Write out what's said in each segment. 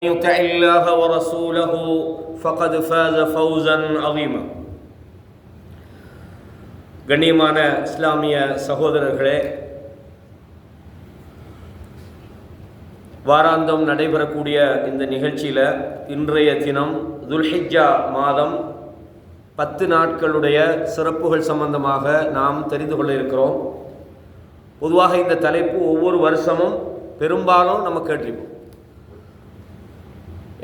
يطع الله ورسوله فقد فاز فوزا عظيما. கண்ணியமான இஸ்லாமிய சகோதரர்களே, வாராந்தம் நடைபெறக்கூடிய இந்த நிகழ்ச்சியில் இன்றைய தினம் துல்ஹிஜ்ஜா மாதம் 10 நாட்களுடைய சிறப்புகள் சம்பந்தமாக நாம் தெரிந்து கொள்ள இருக்கிறோம். பொதுவாக இந்த தலைப்பு ஒவ்வொரு வருஷமும் பெரும்பாலும் நம்ம கேட்டிருப்போம்.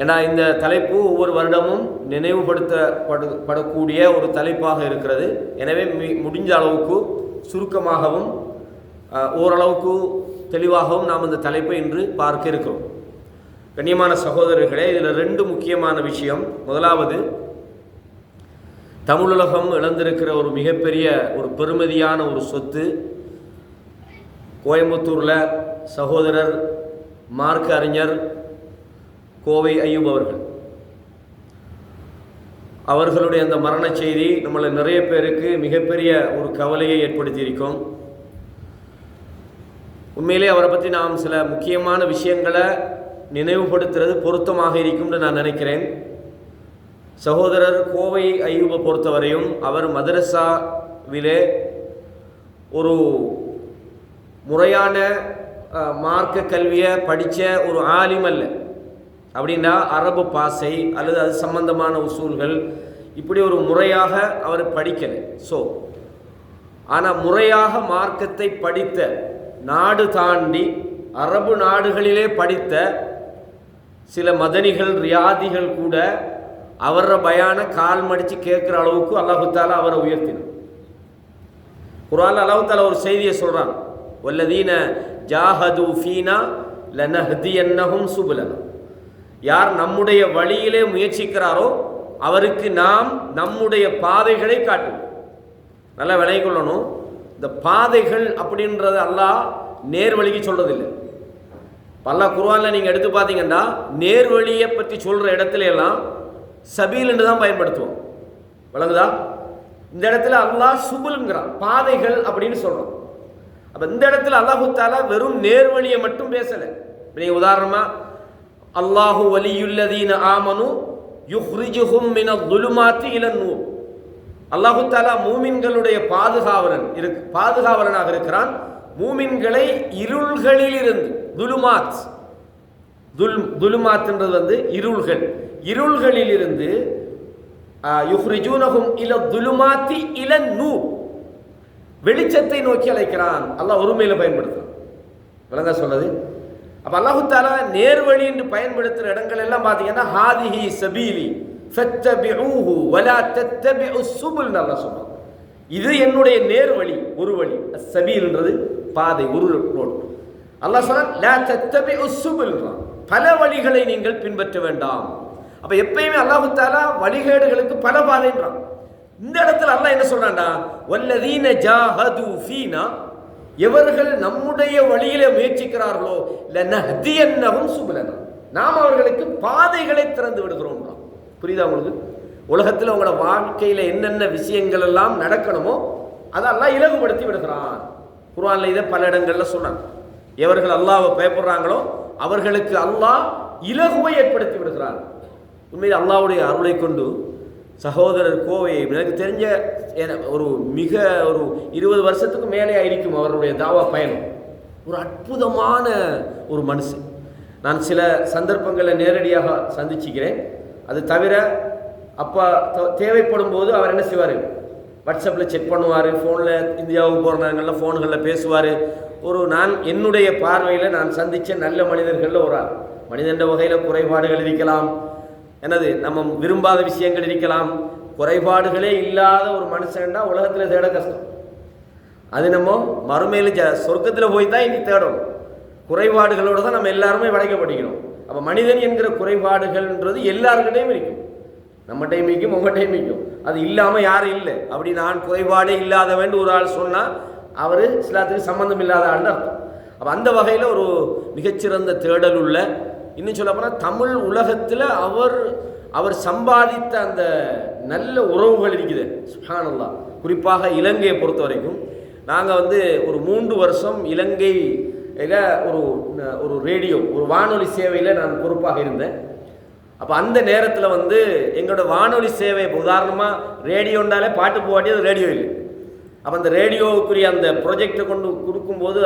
ஏன்னா இந்த தலைப்பு ஒவ்வொரு வருடமும் நினைவுபடுத்தப்படக்கூடிய ஒரு தலைப்பாக இருக்கிறது. எனவே முடிஞ்ச அளவுக்கு சுருக்கமாகவும் ஓரளவுக்கு தெளிவாகவும் நாம் இந்த தலைப்பை இன்று பார்க்க இருக்கிறோம். கண்ணியமான சகோதரர்களே, இதில் 2 முக்கியமான விஷயம். முதலாவது, தமிழுலகம் இழந்திருக்கிற ஒரு மிகப்பெரிய ஒரு பெருமதியான ஒரு சொத்து. கோயம்புத்தூரில் சகோதரர் மார்க்க அறிஞர் கோவை ஐயூப் அவர்களுடைய அந்த மரண செய்தி நம்மளை நிறைய பேருக்கு மிகப்பெரிய ஒரு கவலையை ஏற்படுத்தியிருக்கோம். உண்மையிலே அவரை பற்றி நாம் சில முக்கியமான விஷயங்களை நினைவுபடுத்துறது பொருத்தமாக இருக்கும்னு நான் நினைக்கிறேன். சகோதரர் கோவை ஐயூபை பொறுத்தவரையும் அவர் மதரசாவிலே ஒரு முறையான மார்க்க கல்வியை படித்த ஒரு ஆலிம் அல்ல. அப்படின்னா அரபு பாசை அல்லது அது சம்பந்தமான உசூல்கள் இப்படி ஒரு முறையாக அவர் படிக்கலை. ஆனால் முறையாக மார்க்கத்தை படித்த, நாடு தாண்டி அரபு நாடுகளிலே படித்த சில மதனிகள் ரியாதிகள் கூட அவர பயான கால் மடித்து கேட்குற அளவுக்கு அல்லாஹு தாலா அவரை உயர்த்தினார். குர்ஆன்ல அல்லாஹு தாலா ஒரு செய்தியை சொல்கிறான், வல்லதீன ஜாஹது ஃபீனா லனஹ்தியன்னஹும் சுபுலனா. யார் நம்முடைய வழியிலே முயற்சிக்கிறாரோ அவருக்கு நாம் நம்முடைய பாதைகளை காட்டுவோம். நல்லா விளங்கிக் கொள்ளணும். இந்த பாதைகள் அப்படின்றது அல்லாஹ் நேர்வழிக்கு சொல்றதில்லை. அல்லாஹ் குர்ஆன்ல நீங்கள் எடுத்து பார்த்தீங்கன்னா நேர்வழியை பற்றி சொல்கிற இடத்துல எல்லாம் சபீல் என்று தான் பயன்படுத்துவோம். விளங்குதா? இந்த இடத்துல அல்லாஹ் சுபுல்ங்கிறான், பாதைகள் அப்படின்னு சொல்கிறோம். அப்போ இந்த இடத்துல அல்லாஹு தாலா வெறும் நேர்வழியை மட்டும் பேசலை. நீங்கள் உதாரணமாக அல்லாஹு வலியுல்லதீன ஆமனு யுஹ்ரிஜுஹும் மினல்-ظுலுமாத்தி இலன்-நூர். அல்லாஹு தஆலா மூமின்களுடைய பாதுகாவலனாக இருக்கிறான். மூமின்களை இருள்களிலிருந்து, துலுமாத்ன்றது இருள்கள், இருள்களிலிருந்து யுஹ்ரிஜூனஹும் இலல்-ظுலுமாத்தி இலன்-நூர், வெளிச்சத்தை நோக்கி அழைக்கிறான். அல்லாஹ் ஒருமையில பயன்படுத்துறான். விளங்க சொல்றது. அப்போ அல்லாஹு தஆலா நேர்வழி என்று பயன்படுத்துகிற இடங்கள் எல்லாம் பார்த்தீங்கன்னா ஹாதிஹி சபீலி ஃபத்தபிஊஹு வலா தத்தபிஉஸ் சுபுல்னு அல்லாஹ் சொல்றான். இது என்னுடைய நேர்வழி, ஒரு வழி. சபீல்ன்றது பாதை, ஒரு ரோடு. அல்லாஹ் சொல்றான் லா தத்தபிஉஸ் சுபுல்ன்றான், பல வழிகளை நீங்கள் பின்பற்ற வேண்டாம். அப்போ எப்பயுமே அல்லாஹு தஆலா வழிகேடுகளுக்கு பல பாதைன்றான். இந்த இடத்துல அல்லாஹ் என்ன சொல்றான்டா, வல்லதீன ஜாஹது ஃபீனா, எவர்கள் நம்முடைய வழியிலே முயற்சிக்கிறார்களோ லனஹ்தியன்னஹும் சுபுலனா, நாம் அவர்களுக்கு பாதைகளை திறந்து விடுகிறோம். புரியுதா உங்களுக்கு? உலகத்தில் உங்களோட வாழ்க்கையில் என்னென்ன விஷயங்கள் எல்லாம் நடக்கணுமோ அதை அல்லாஹ் இலகுபடுத்தி விடுகிறான். குர்ஆன்ல இதை பல இடங்கள்ல சொன்னான். எவர்கள் அல்லாஹ்வை பயப்படுறாங்களோ அவர்களுக்கு அல்லாஹ் இலகுவை ஏற்படுத்தி விடுகிறான். உண்மையில் அல்லாஹ்வுடைய அருளை கொண்டு சகோதரர் கோவை எனக்கு தெரிஞ்ச ஒரு 20 வருஷத்துக்கு மேலே இருக்கும் அவருடைய தாவா பயணம். ஒரு அற்புதமான ஒரு மனுஷன். நான் சில சந்தர்ப்பங்களில் நேரடியாக சந்திச்சுக்கிறேன். அது தவிர அப்போ தேவைப்படும் போது அவர் என்ன செய்வார், வாட்ஸ்அப்பில் செக் பண்ணுவார், ஃபோனில் இந்தியாவுக்கு போகிற நேரங்களில் ஃபோன்களில் பேசுவார். நான் என்னுடைய பார்வையில் நான் சந்தித்த நல்ல மனிதர்களில் ஒரு ஆள். மனிதன்ற வகையில் குறைபாடுகள் இருக்கலாம், நம்ம விரும்பாத விஷயங்கள் இருக்கலாம். குறைபாடுகளே இல்லாத ஒரு மனுஷன்டா உலகத்தில் தேட கஷ்டம். அது நம்ம மறுமையில் சொர்க்கத்தில் போய் தான் இனி தேடணும். குறைபாடுகளோடு தான் நம்ம எல்லாருமே படைக்கப்பட்டிக்கிறோம். அப்போ மனிதன் என்கிற குறைபாடுகள்ன்றது எல்லாருக்கிட்டையும் இருக்கும். நம்ம டைம் இருக்கும், உங்கள் டைம் இருக்கும். அது இல்லாமல் யாரும் இல்லை. அப்படி நான் குறைபாடே இல்லாதவன் ஒரு ஆள் சொன்னால் அவர் இஸ்லாத்துக்கு சம்பந்தம் இல்லாத ஆள்னு அர்த்தம். அப்போ அந்த வகையில் ஒரு மிகச்சிறந்த தேடல் உள்ள, இன்னும் சொல்ல போனால் தமிழ் உலகத்தில் அவர் சம்பாதித்த அந்த நல்ல உறவுகள் இருக்குது. சுப்ஹானல்லாஹ். குறிப்பாக இலங்கையை பொறுத்த வரைக்கும் நாங்கள் ஒரு 3 வருஷம் இலங்கை ஒரு ஒரு ரேடியோ, ஒரு வானொலி சேவையில் நான் பொறுப்பாக இருந்தேன். அப்போ அந்த நேரத்தில் வந்து எங்களோட வானொலி சேவை, உதாரணமாக ரேடியோண்டாலே பாட்டு போவாட்டி அது ரேடியோ இல்லை. அப்போ அந்த ரேடியோவுக்குரிய அந்த ப்ரொஜெக்டை கொண்டு கொடுக்கும்போது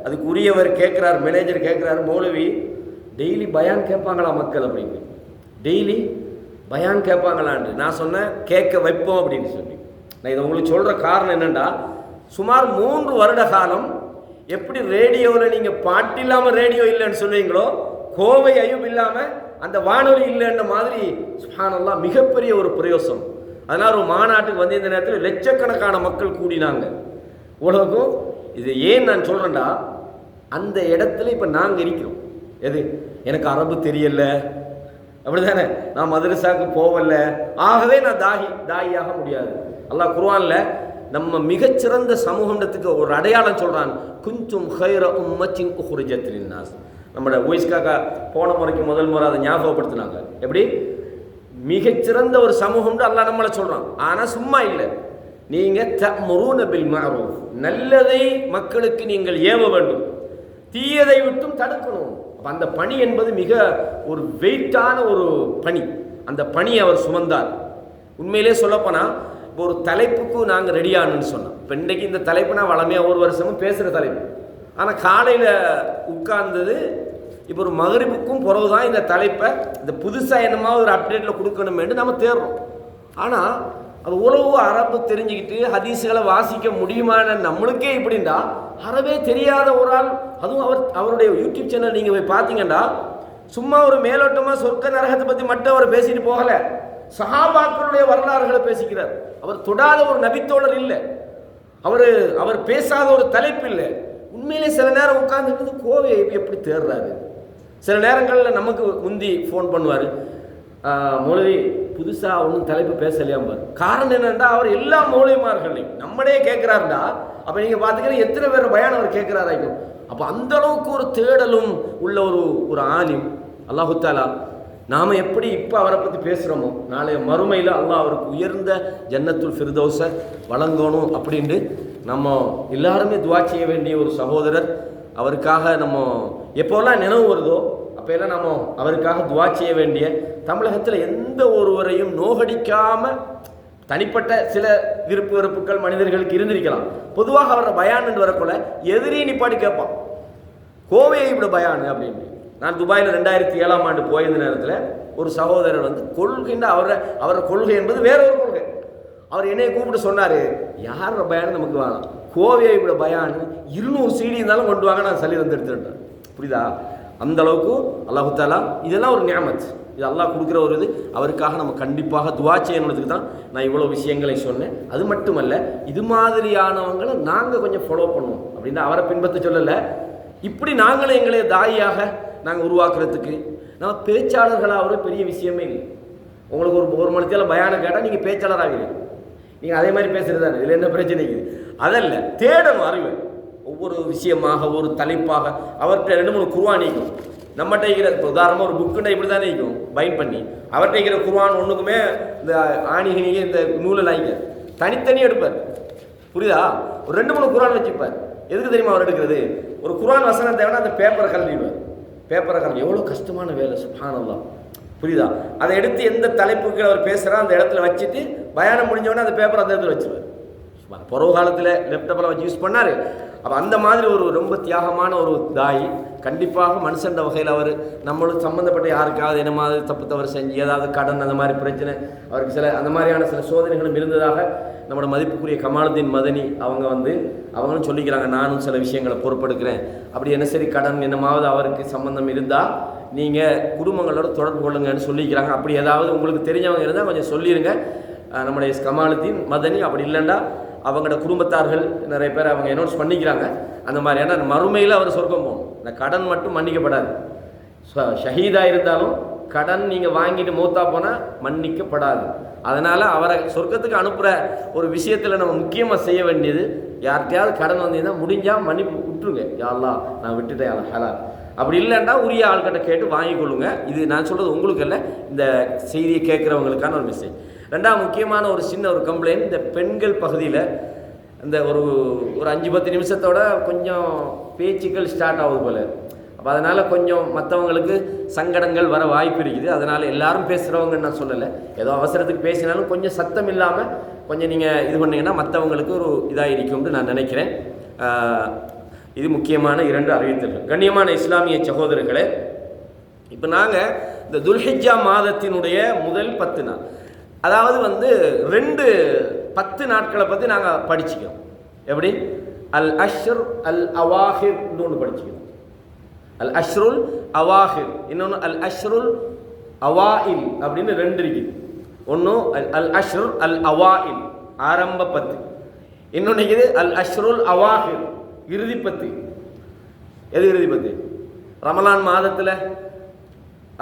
அதுக்கு உரியவர் கேட்குறாரு, மேனேஜர் கேட்குறாரு, மௌலவி டெய்லி பயான் கேட்பாங்களா மக்கள் அப்படின்னு, டெய்லி பயான் கேட்பாங்களான்னு. நான் சொன்னேன் கேட்க வைப்போம் அப்படின்னு சொல்லி. நான் இதை உங்களுக்கு சொல்கிற காரணம் என்னென்னா, சுமார் 3 வருட காலம் எப்படி ரேடியோவில் நீங்கள் பாட்டு இல்லாமல் ரேடியோ இல்லைன்னு சொல்லுவீங்களோ, கோவை அயூப் இல்லாமல் அந்த வானொலி இல்லைன்ற மாதிரி சுப்ஹானல்லாஹ் மிகப்பெரிய ஒரு பிரயோசனம். அதனால் ஒரு மாநாட்டுக்கு வந்து இந்த நேரத்தில் லட்சக்கணக்கான மக்கள் கூடினாங்க உலகம். இது ஏன் நான் சொல்கிறேன்டா, அந்த இடத்துல இப்போ நாங்கள் இருக்கிறோம். எது, எனக்கு அரபு தெரியல, அப்படிதானே, நான் மதரசாவுக்கு போகல, ஆகவே நான் தாயியாக முடியாது. அல்லாஹ் குர்ஆனில் நம்ம மிகச்சிறந்த சமூகத்துக்கு ஒரு அடையாளம் சொல்கிறான், குன்தும் ஹைர உம்மத்தின் உஹ்ரிஜத் லின்னாஸ். நம்மளோட ஒய்ஸ்காக்கா போன முறைக்கு முதல் முறை அதை ஞாபகப்படுத்தினாங்க. எப்படி மிகச்சிறந்த ஒரு சமூகம்னு அல்லாஹ் நம்மளை சொல்கிறான். ஆனால் சும்மா இல்லை, நீங்கள் தஅமுரூன பில் மஅரூஃப், நல்லதை மக்களுக்கு நீங்கள் ஏவ வேண்டும், தீயதை விட்டும் தடுக்கணும். அந்த பணி என்பது மிக ஒரு வெயிட்டான ஒரு பணி. அந்த பணியை அவர் சுமந்தார். உண்மையிலே சொல்லப்போனால் இப்போ ஒரு தலைப்புக்கு நாங்கள் ரெடியானுன்னு சொன்னோம். இப்போ இன்றைக்கி இந்த தலைப்பு நான் வளமையாக ஒரு வருஷமும் பேசுகிற தலைப்பு. ஆனால் காலையில் உட்கார்ந்தது இப்போ ஒரு மகரிபுக்கும் பிறகு தான் இந்த தலைப்பை இந்த புதுசாக என்னமா ஒரு அப்டேட்டில் கொடுக்கணுமேட்டு நம்ம தேடுறோம். ஆனால் அது உறவு அரபு தெரிஞ்சுக்கிட்டு ஹதீஸுகளை வாசிக்க முடியுமான நம்மளுக்கே இப்படின்னா, அரபே தெரியாத ஒரு ஆள், அதுவும் அவருடைய யூடியூப் சேனல் நீங்கள் போய் பார்த்தீங்கன்னா சும்மா ஒரு மேலோட்டமாக சொர்க்க நரகத்தை பற்றி மட்டும் அவர் பேசிட்டு போகலை, சஹாபாக்களுடைய வரலாறுகளை பேசிக்கிறார். அவர் தொடாத ஒரு நபித்தோழர் இல்லை, அவர் பேசாத ஒரு தலைப்பு இல்லை. உண்மையிலே சில நேரம் உட்கார்ந்துட்டு கோவையை எப்படி தேடுறாரு. சில நேரங்களில் நமக்கு முந்தி ஃபோன் பண்ணுவார், மௌலவி புதுசாக ஒன்றும் தலைப்பு பேசலையாம்பார். காரணம் என்னென்னா, அவர் எல்லா மௌலவிமார்களையும் நம்மளே கேட்குறாருண்டா, அப்போ நீங்கள் பார்த்துக்கிற எத்தனை பேர் பயான் அவர் கேட்குறாராக்கும். அப்போ அந்த அளவுக்கு ஒரு தேடலும் உள்ள ஒரு ஆலிம். அல்லாஹு தாலா நாம் எப்படி இப்போ அவரை பற்றி பேசுகிறோமோ, நாளைய மறுமையில் அல்லாஹ் அவருக்கு உயர்ந்த ஜன்னத்துல் ஃபிர்தௌஸை வழங்கணும் அப்படின்ட்டு நம்ம எல்லாருமே துவா செய்ய வேண்டிய ஒரு சகோதரர். அவருக்காக நம்ம எப்போல்லாம் நினைவு வருதோ அப்போல்லாம் நம்ம அவருக்காக துவா செய்ய வேண்டிய, தமிழகத்தில் எந்த ஒருவரையும் நோகடிக்காமல் தனிப்பட்ட சில விருப்பு வெறுப்புகள் மனிதர்களுக்கு இருந்திருக்கலாம். பொதுவாக அவரை பயான் வரக்குள்ள எதிரி நிப்பாடி கேட்பான், கோவையை இப்படி பயானு அப்படின்னு. நான் துபாயில் 2007ஆம் ஆண்டு போயிருந்த நேரத்தில் ஒரு சகோதரர் வந்து கொள்கைன்ற அவரை கொள்கை என்பது வேற ஒரு கொள்கை. அவர் என்னையை கூப்பிட்டு சொன்னார், யார் பயானு நமக்கு வேணாம், கோவையை இப்படி பயானு 200 CD இருந்தாலும் கொண்டு வாங்க, நான் சளி வந்து எடுத்துட்டேன். புரியுதா? அந்த அளவுக்கு அல்லாஹு தாலா இதெல்லாம் ஒரு நியாமத், இது அல்லாஹ் கொடுக்குற ஒரு இது. அவருக்காக நம்ம கண்டிப்பாக துவா செய்யணுன்றதுக்கு தான் நான் இவ்வளோ விஷயங்களை சொன்னேன். அது மட்டுமல்ல, இது மாதிரியானவங்களை நாங்கள் கொஞ்சம் ஃபாலோ பண்ணுவோம் அப்படின்னா அவரை பின்பற்ற சொல்லலை. இப்படி நாங்களும் எங்களை தாயாக நாங்கள் உருவாக்குறதுக்கு நம்ம பேச்சாளர்களாக ஒரு பெரிய விஷயமே இல்லை. உங்களுக்கு ஒரு மணித்தால பயானம் கேட்டால் நீங்கள் பேச்சாளர் ஆகிறீங்க, நீங்கள் அதே மாதிரி பேசுகிறது தானே, இதில் என்ன பிரச்சனை இருக்குது? அதல்ல, தேடணும் அறிவை. ஒவ்வொரு விஷயமாக ஒரு தலைப்பாக அவர்கிட்ட 2-3 குர்ஆன் நீக்கும். நம்மகிட்ட இருக்கிற இப்போ உதாரணமாக ஒரு புக்குண்டா இப்படி தானே நீக்கும் பைன் பண்ணி, அவர்கிட்ட இருக்கிற குர்ஆன் ஒன்றுக்குமே இந்த ஆணிகினிಗೆ இந்த நூலில் ஆகிக்க தனித்தனி எடுப்பார். புரியுதா? ஒரு 2-3 குர்ஆன் வச்சுப்பார். எதுக்கு தெரியுமா அவர் எடுக்கிறது? ஒரு குர்ஆன் வசனம் தேவைன்னா அந்த பேப்பரை கலந்துடுவார். பேப்பரை கலந்து எவ்வளோ கஷ்டமான வேலை, சுப்ஹானல்லாஹ். புரியுதா? அதை எடுத்து எந்த தலைப்புக்கு அவர் பேசுகிறா அந்த இடத்துல வச்சுட்டு பயானம் முடிஞ்சவொடனே அந்த பேப்பரை அந்த இடத்துல வச்சுருவார். பருவ காலத்தில் லேப்டாப்பில் வச்சு யூஸ் பண்ணார். அப்போ அந்த மாதிரி ஒரு ரொம்ப தியாகமான ஒரு தாய். கண்டிப்பாக மனுஷன்ற வகையில் அவர் நம்மளும் சம்மந்தப்பட்ட யாருக்காவது என்ன மாதிரி தப்பு தவறு செஞ்சு ஏதாவது கடன் அந்த மாதிரி பிரச்சனை அவருக்கு சில அந்த மாதிரியான சில சோதனைகளும் இருந்ததாக நம்மளோட மதிப்புக்குரிய கமாலுதீன் மதனி அவங்களும் சொல்லிக்கிறாங்க, நானும் சில விஷயங்களை பொறுப்பெடுக்கிறேன். அப்படி என்ன சரி கடன் என்னமாவது அவருக்கு சம்பந்தம் இருந்தால் நீங்கள் குடும்பங்களோட தொடர்பு கொள்ளுங்கன்னு சொல்லிக்கிறாங்க. அப்படி ஏதாவது உங்களுக்கு தெரிஞ்சவங்க இருந்தால் கொஞ்சம் சொல்லிடுங்க. நம்முடைய கமாலுதீன் மதனி அப்படி இல்லைண்டா அவங்களோட குடும்பத்தார்கள் நிறைய பேர் அவங்க அனௌன்ஸ் பண்ணிக்கிறாங்க. அந்த மாதிரி ஏன்னா மறுமையில் அவர் சொர்க்கம் போகணும். இந்த கடன் மட்டும் மன்னிக்கப்படாது. ஷஹீதாக இருந்தாலும் கடன் நீங்கள் வாங்கிட்டு மூத்தா போனால் மன்னிக்கப்படாது. அதனால் அவரை சொர்க்கத்துக்கு அனுப்புகிற ஒரு விஷயத்தில் நம்ம முக்கியமாக செய்ய வேண்டியது, யார்கிட்டையாவது கடன் வந்தீங்கன்னா முடிஞ்சால் மன்னிப்பு விட்டுருங்க. யா அல்லாஹ் நான் விட்டுட்டேன், அல்ல ஹலால். அப்படி இல்லைன்னா உரிய ஆள்கிட்ட கேட்டு வாங்கிக்கொள்ளுங்க. இது நான் சொல்கிறது உங்களுக்கு இல்லை, இந்த செய்தியை கேட்குறவங்களுக்கான ஒரு மெசேஜ். ரெண்டாவது முக்கியமான ஒரு சின்ன ஒரு கம்ப்ளைண்ட், இந்த பெண்கள் பகுதியில் இந்த ஒரு 5-10 நிமிஷத்தோட கொஞ்சம் பேச்சுக்கள் ஸ்டார்ட் ஆகுது போல். அப்போ அதனால் கொஞ்சம் மற்றவங்களுக்கு சங்கடங்கள் வர வாய்ப்பு இருக்குது. அதனால் எல்லாரும் பேசுகிறவங்கன்னு நான் சொல்லலை, ஏதோ அவசரத்துக்கு பேசினாலும் கொஞ்சம் சத்தம் இல்லாமல் கொஞ்சம் நீங்கள் இது பண்ணிங்கன்னா மற்றவங்களுக்கு ஒரு இதாக இருக்கும்னு நான் நினைக்கிறேன். இது முக்கியமான 2 அறிவித்தல்கள். கண்ணியமான இஸ்லாமிய சகோதரர்களே, இப்போ நாங்கள் இந்த துல்ஹிஜ்ஜா மாதத்தினுடைய முதல் 10 நாள், அதாவது 2 10 நாட்களை பற்றி நாங்கள் படிச்சுக்கிறோம். எப்படி? அல் அஷ்ர் அல் அவாஹிர் ஒன்று படிச்சுக்கிறோம். அல் அஷ்ருல் அவாஹிர், இன்னொன்று அல் அஷ்ருல் அவாயில் அப்படின்னு 2 இருக்குது. ஒன்று அல் அஷ்ருல் அல் அவாயில் ஆரம்ப 10, இன்னொன்று இருக்குது அல் அஷ்ருல் அவாஹிர் இறுதி 10. எது இறுதி 10? ரமலான் மாதத்தில்,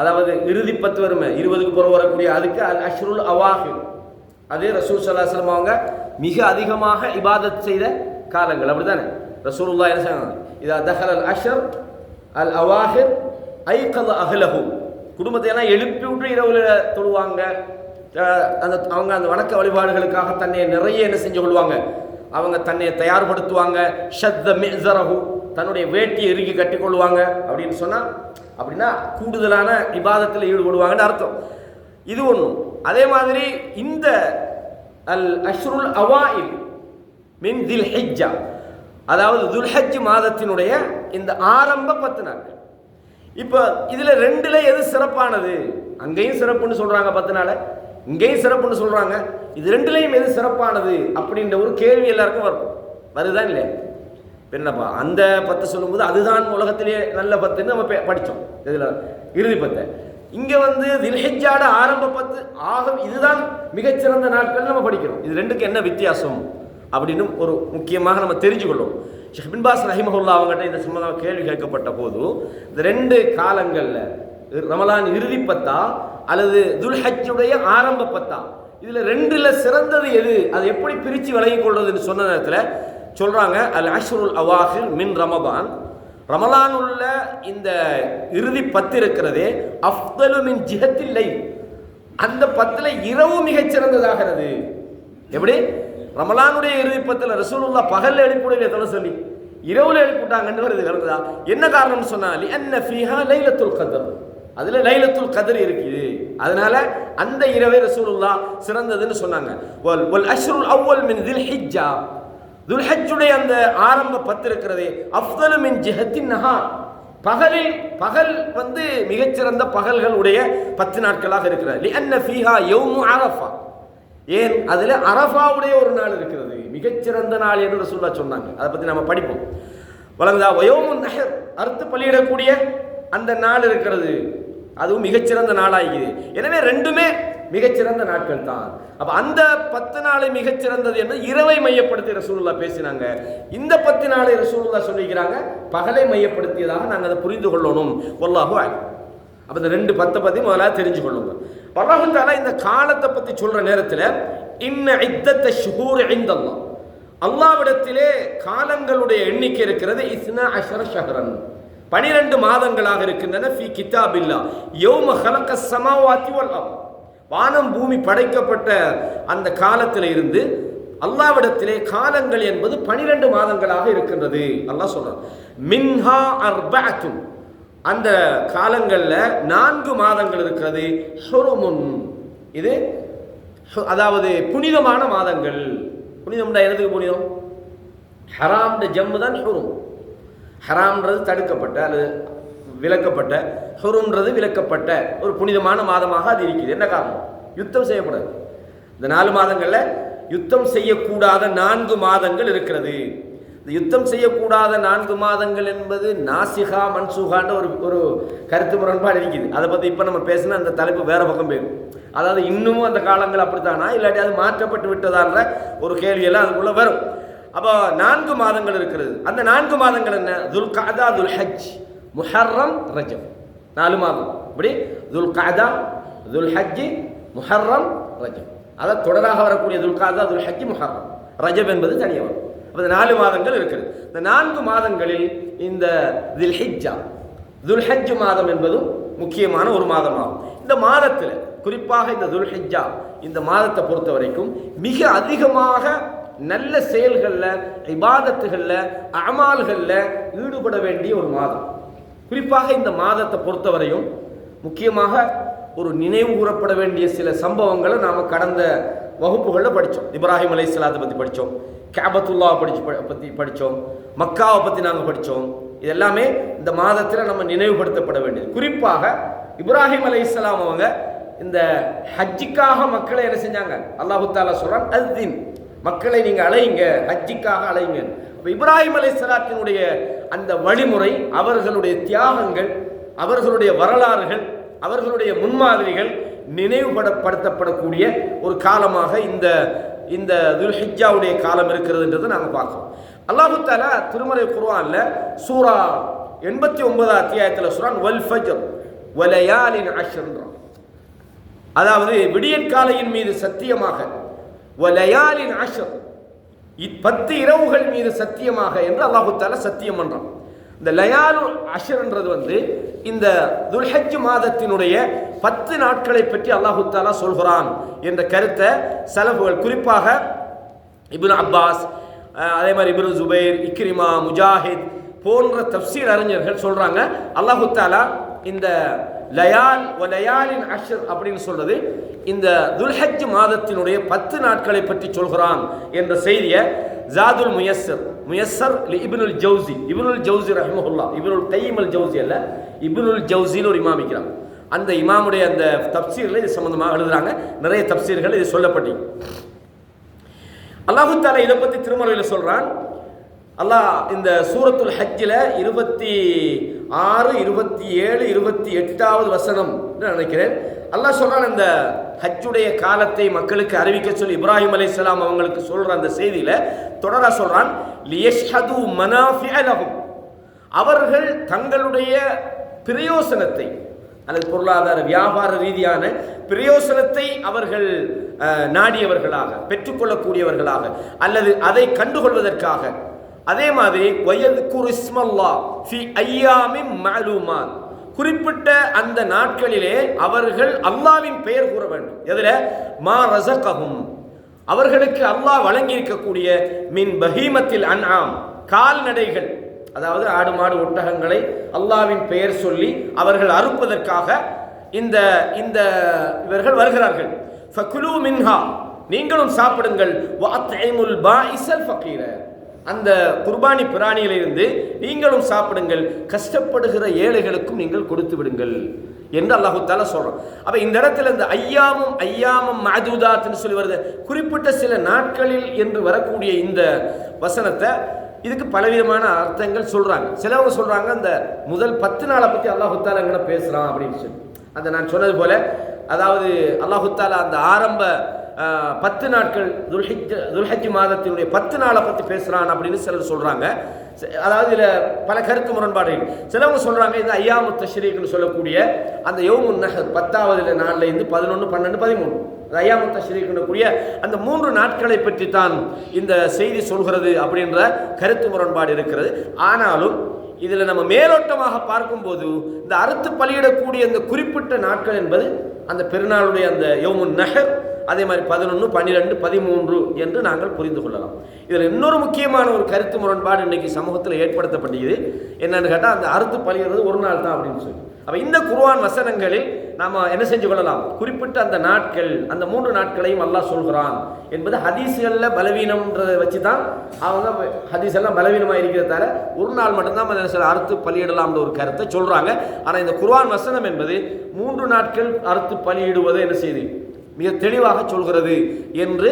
அதாவது இறுதி 10 வருமே, 20க்கு பிறகு வரக்கூடிய அதுக்கு அல் அஷ்ருல் அவாஹிர். அதே ரசூல் ஸல்லல்லாஹு அலைஹி வஸல்லம் அவங்க மிக அதிகமாக இபாதத் செய்த காலங்கள், அப்படித்தானே? ரசூலுல்லாஹி என்ன சொன்னாங்க? இதா தஹல் அல் அஷ்ர் அல் அவாஹிர் ஐகத அஹ்லஹு, குடும்பத்தை எல்லாம் எழுப்பி விட்டு இரவுல தொழுவாங்க. அவங்க அந்த வணக்க வழிபாடுகளுக்காக தன்னை நிறைய என்ன செஞ்சு கொள்வாங்க, அவங்க தன்னை தயார்படுத்துவாங்க. ஷத்த மிஸரஹு, தன்னுடைய வேட்டியை இறுக்கி கட்டி கொள்வாங்க. அப்படின்னு சொன்னால் அப்படின்னா கூடுதலான இபாதத்தில் ஈடுபடுவாங்கன்னு அர்த்தம். இது ஒன்று. அதே மாதிரி இந்த அல் அஷ்ருல் அவாயில் மின் தில் ஹிஜ்ஜா, அதாவது துல்ஹஜ் மாதத்தினுடைய இந்த ஆரம்ப 10 நாட்கள். இப்போ இதில் 2ல் எது சிறப்பானது? அங்கேயும் சிறப்புன்னு சொல்கிறாங்க 10 நாள், இங்கேயும் சிறப்புன்னு சொல்கிறாங்க. இது 2லையும் எது சிறப்பானது அப்படின்ற ஒரு கேள்வி எல்லாருக்கும் வருதான் இல்லை? என்னப்பா அந்த 10 சொல்லும்போது அதுதான் உலகத்திலே நல்ல 10ன்னு நம்ம படித்தோம். இதில் இறுதி 10. இங்கே தில்ஹிஜ்ஜாட ஆரம்ப 10 ஆகும், இதுதான் மிகச்சிறந்த நாட்கள் நம்ம படிக்கிறோம். இது 2க்கு என்ன வித்தியாசம் அப்படின்னு ஒரு முக்கியமாக நம்ம தெரிஞ்சுக்கொள்ளும். ஷேக் பின் பாஸ் ரஹிமஹுல்லாஹ் அவங்ககிட்ட இந்த சம்பந்தமாக கேள்வி கேட்கப்பட்ட போது, இந்த 2 காலங்களில் ரமலான் இறுதி 10 அல்லது துல்ஹஜ்ஜுடைய ஆரம்ப 10, இதில் 2ல் சிறந்தது எது, அதை எப்படி பிரித்து விளங்கிக் கொள்வதுன்னு சொன்ன நேரத்தில் சொல்கிறாங்க, அல் அஷ்ருல் அவாஹிர் மின் ரமதான், ரமலான் உள்ள இந்த இறுதி 10 இருக்கிறதே அஃதலு மின் ஜிஹத்தில்லை, அந்த 10ல் இரவு மிகச்சிறந்ததாகிறது. எப்படி? ரமலானுடைய இறுதி 10ல் ரசூலுல்லாஹ் பகல்ல எழுப்பிவிடல தொலை சொல்லி இரவுல எழுப்பிவிட்டாங்கன்னு வருது. வருதா? என்ன காரணம்னு சொன்னால் லிஅன்ன ஃபீஹா லைலத்துல் கத்ர், அதுல லைலத்துல் கத்ர் இருக்குது. அதனால அந்த இரவை ரசூலுல்லாஹ் சிறந்ததுன்னு சொன்னாங்க. வல் அஷ்ருல் அவ்வல் மின் தில் ஹிஜ்ஜா, துல்ஹஜ்ஜுடைய அந்த ஆரம்ப 10 இருக்கிறதே அஃதலு மின் ஜிஹத்தின் நஹார், பகல் மிகச்சிறந்த பகல்களுடைய 10 நாட்களாக இருக்கிறது. லிஅன்ன ஃபீஹா யௌமு அரஃபா, ஏன் அதில் அரஃபாவுடைய ஒரு நாள் இருக்கிறது, மிகச்சிறந்த நாள் என்று ரசூலுல்லாஹ் சொன்னாங்க. அதை பற்றி நம்ம படிப்போம். வலங்கதா வயோமுன் நஹர், அறுத்து பலியிடக்கூடிய அந்த நாள் இருக்கிறது, அதுவும் மிகச்சிறந்த நாளாகிறது. எனவே 2மே மிகச்சிறந்த நாட்கள் தான். அப்போ அந்த 10 நாளை மிகச்சிறந்தது என்று இரவை மையப்படுத்தி ரசூலுல்லாஹ் பேசினாங்க. இந்த 10 நாளை ரசூலுல்லாஹ் சொல்லிக்கிறாங்க பகலை மையப்படுத்தியதாக நாங்கள் அதை புரிந்து கொள்ளணும். வல்லாஹு அலம். அப்போ இந்த 2 10 பற்றி முதலாக தெரிஞ்சு கொள்ளுங்க. அல்லாஹ் தஆலா இந்த காலத்தை பற்றி சொல்ற நேரத்தில் இன்ன இத்தத்த ஷுஹூர் இன்தல்லாஹ், அல்லாஹ்விடத்திலே காலங்களுடைய எண்ணிக்கை இருக்கிறது 12 ஷஹ்ரன், 12 மாதங்களாக இருக்கின்றன. ஃபீ கிதாபில்லாஹ் யௌம ஹலகஸ் ஸமாவாத்தி வல் அர்த், வானம் பூமி படைக்கப்பட்ட அந்த காலத்தில் இருந்து அல்லாஹ்விடத்திலே காலங்கள் என்பது 12 மாதங்களாக இருக்கின்றது. அல்லாஹ் சொல்றான் மின்ஹா அர்பஅத்துன், அந்த காலங்களில் 4 மாதங்கள் இருக்கிறது. ஹுருமுன், இது அதாவது புனிதமான மாதங்கள். புனிதம்னா எதுக்கு புனிதம்? ஹராம் ஜம்மு தான் ஹுரும். ஹராம்ன்றது தடுக்கப்பட்ட அல்லது விலக்கப்பட்ட, ஹுரும்ன்றது விலக்கப்பட்ட ஒரு புனிதமான மாதமாக அது இருக்குது. என்ன காரணம்? யுத்தம் செய்யக்கூடாது. இந்த 4 மாதங்களில் யுத்தம் செய்யக்கூடாத 4 மாதங்கள் இருக்கிறது. இந்த யுத்தம் செய்யக்கூடாத 4 மாதங்கள் என்பது நாசிகா மன்சூகான்ற ஒரு கருத்து முரண்பாடு இருக்குது. அதை பற்றி இப்போ நம்ம பேசினா அந்த தலைப்பு வேற பக்கம் போயிடும். அதாவது இன்னமும் அந்த காலங்கள் அப்படித்தானா, இல்லாட்டி அது மாற்றப்பட்டு விட்டதான்ற ஒரு கேள்வியெல்லாம் அதுக்குள்ளே வரும். அப்போ 4 மாதங்கள் இருக்கிறது. அந்த 4 மாதங்கள் என்ன? துல் கஅதா, துல் ஹஜ், முஹர்ரம், ரஜப். 4 மாதம். இப்படி துல் கஅதா, துல் ஹஜ், முஹர்ரம், ரஜப். அதை தொடராக வரக்கூடிய துல் கஅதா, துல் ஹஜ், முஹர்ரம், ரஜப் என்பது தனியாக வரும். அப்போ 4 மாதங்கள் இருக்கிறது. இந்த 4 மாதங்களில் இந்த தில் ஹிஜ்ஜா, துல் ஹஜ் மாதம் என்பதும் முக்கியமான ஒரு மாதமாகும். இந்த மாதத்தில் குறிப்பாக இந்த துல் ஹிஜ்ஜா இந்த மாதத்தை பொறுத்த வரைக்கும் மிக அதிகமாக நல்ல செயல்களில், இபாதத்துகளில், அமால்களில் ஈடுபட வேண்டிய ஒரு மாதம். குறிப்பாக இந்த மாதத்தை பொறுத்தவரையும் முக்கியமாக ஒரு நினைவு கூறப்பட வேண்டிய சில சம்பவங்களை நாம் கடந்த வகுப்புகளில் படித்தோம். இப்ராஹிம் அலைஹிஸ்ஸலாத்தை பற்றி படித்தோம், காபத்துல்லாவை பற்றி படித்தோம், மக்காவை பற்றி நாங்கள் படித்தோம். இது எல்லாமே இந்த மாதத்தில் நம்ம நினைவுபடுத்தப்பட வேண்டியது. குறிப்பாக இப்ராஹிம் அலைஹிஸ்ஸலாம் அவங்க இந்த ஹஜ்ஜிக்காக மக்களை என்ன செஞ்சாங்க? அல்லாஹு தஆலா சொல்றான், அஸ்தின், மக்களை நீங்க அழைங்க, ஹஜ்ஜிக்காக அழைங்க. இப்ராஹிம் அலைஹிஸ்ஸலாத்தினுடைய அந்த வழிமுறை, அவர்களுடைய தியாகங்கள், அவர்களுடைய வரலாறுகள், அவர்களுடைய முன்மாதிரிகள் நினைவுபடுத்தப்படக்கூடிய ஒரு காலமாக இந்த துல்ஹிஜ்ஜாவுடைய காலம் இருக்கிறதுன்றதை நாங்கள் பார்க்கிறோம். அல்லாஹு தஆலா திருமறை குர்ஆன்ல சூரா 89 அத்தியாயத்தில் சொல்றான், வல் ஃபஜ்ர் வலயாலின் அஷ்ர், அதாவது விடியற்காலையின் மீது சத்தியமாக, வலயாலின் அஷ்ர், 10 இரவுகள் மீது சத்தியமாக என்று அல்லாஹு தஆலா சத்தியம் பண்றான். இந்த லயாலு அஷ்ர்ன்றது இந்த துல்ஹஜ் மாதத்தினுடைய 10 நாட்களை பற்றி அல்லாஹு தஆலா சொல்கிறான் என்ற கருத்தை சலஃபுகள், குறிப்பாக இப்னு அப்பாஸ், அதே மாதிரி இப்னு ஜுபைர், இக்ரிமா, முஜாஹித் போன்ற தஃப்சீர் அறிஞர்கள் சொல்றாங்க, அல்லாஹு தஆலா இந்த லயால் வலயாலின் அஷ்ர் அப்படின்னு சொல்றது இந்த துல்ஹஜ் மாதத்தினுடைய 10 நாட்களை பற்றி சொல்கிறான் என்ற செய்தியை ஜாதுல் முயஸ்ஸர் இப்னுல் ஜௌசி ரஹ்மஹுல்லாஹ், இப்னுல் கையிம் அல் ஜௌசி அல்ல, இப்னுல் ஜௌசின்னு ஒரு இமாம் இருக்கிறாங்க. அந்த இமாமுடைய அந்த தப்சீரில் இது சம்பந்தமாக எழுதுறாங்க. நிறைய தப்சீர்கள் இது சொல்லப்பட்டீங்க. அல்லாஹு தஆலா இதை பற்றி திருமறையில் சொல்றான். அல்லாஹ் இந்த சூரத்துல் ஹஜ்ஜில் 26, 27, 28வது வசனம் நினைக்கிறேன், அல்லாஹ் சொல்றான், இந்த ஹஜ்ஜுடைய காலத்தை மக்களுக்கு அறிவிக்க சொல்லி இப்ராஹிம் அலைஹிஸ்ஸலாம் அவங்களுக்கு சொல்ற அந்த செய்தியில தொடரா சொல்றான், லியஷ்ஹது மனாஃபிஅ லஹும், அவர்கள் தங்களுடைய பிரயோசனத்தை அல்லது பொருளாதார வியாபார ரீதியான பிரயோசனத்தை அவர்கள் நாடியவர்களாக, பெற்றுக்கொள்ளக்கூடியவர்களாக, அல்லது அதை கண்டுகொள்வதற்காக, அதே மாதிரி வயத்குரு இஸ்மல்லாஹ் ஃபி அய்யாமின் மஅலூமாத், குறிப்பிட்ட அந்த நாட்களிலே அவர்கள் அல்லாஹ்வின் பெயர் கூற வேண்டும். எதுல? மா ரஸகஹும், அவர்களுக்கு அல்லாஹ் வழங்கி இருக்கக்கூடிய மின் பஹீமத்தில் அன்ஆம், கால்நடைகள், அதாவது ஆடு மாடு ஒட்டகங்களை அல்லாஹ்வின் பெயர் சொல்லி அவர்கள் அறுப்பதற்காக இந்த இவர்கள் வருகிறார்கள். ஃபகுலு மின்ஹா, நீங்களும் சாப்பிடுங்கள், வஅத்இமுல் பாஇஸல் ஃபகீர, அந்த குர்பானி பிராணியிலிருந்து நீங்களும் சாப்பிடுங்கள், கஷ்டப்படுகிற ஏழைகளுக்கும் நீங்கள் கொடுத்து விடுங்கள் என்று அல்லாஹு தஆலா சொல்றான். அப்ப இந்த இடத்துல இந்த ஐயாமம் மஅதூதாத்னு சொல்லி வருது, குறிப்பிட்ட சில நாட்களில் என்று வரக்கூடிய இந்த வசனத்தை, இதுக்கு பலவிதமான அர்த்தங்கள் சொல்றாங்க. சிலவங்க சொல்றாங்க இந்த முதல் 10 நாளை பத்தி அல்லாஹு தஆலா எங்கன பேசுறான் அப்படின்னு சொல்லி. அந்த நான் சொன்னது போல, அதாவது அல்லாஹு தஆலா அந்த ஆரம்ப 10 நாட்கள் துல்ஹஜ் மாதத்தினுடைய 10 நாளை பற்றி பேசுகிறான் அப்படின்னு சிலர் சொல்கிறாங்க. அதாவது இதில் பல கருத்து முரண்பாடுகள். சிலவங்க சொல்கிறாங்க இந்த ஐயாமு தஷ்ரீக்னு சொல்லக்கூடிய அந்த யௌமுன் நஹர் 10வது நாள்லேருந்து 11, 12, 13 அந்த ஐயாமு தஷ்ரீக்னு கூடிய அந்த 3 நாட்களை பற்றி தான் இந்த செய்தி சொல்கிறது அப்படின்ற கருத்து முரண்பாடு இருக்கிறது. ஆனாலும் இதில் நம்ம மேலோட்டமாக பார்க்கும்போது இந்த அறுத்து பலியிடக்கூடிய இந்த குறிப்பிட்ட நாட்கள் என்பது அந்த பெருநாளுடைய அந்த யௌமுன் நஹர், அதே மாதிரி 11, 12, 13 என்று நாங்கள் புரிந்து கொள்ளலாம். இதில் இன்னொரு முக்கியமான ஒரு கருத்து முரண்பாடு இன்னைக்கு சமூகத்தில் ஏற்படுத்தப்பட்டது. என்னன்னு கேட்டால், அந்த அறுத்து பலியிடுறது ஒரு நாள் தான் அப்படின்னு சொல்லி. அப்போ இந்த குர்ஆன் வசனங்களில் நாம் என்ன செஞ்சு கொள்ளலாம்? குறிப்பிட்ட அந்த நாட்கள், அந்த 3 நாட்களையும் அல்லாஹ் சொல்கிறான் என்பது ஹதீஸ்களில் பலவீனம்ன்றதை வச்சு தான் அவங்க ஹதீஸ் எல்லாம் பலவீனமாக இருக்கிறதால ஒரு நாள் மட்டும்தான் சில அறுத்து பலியிடலாம்ன்ற ஒரு கருத்தை சொல்கிறாங்க. ஆனால் இந்த குர்ஆன் வசனம் என்பது 3 நாட்கள் அறுத்து பலியிடுவதை என்ன செய்யுது? மிக தெளிவாக சொல்கிறது என்று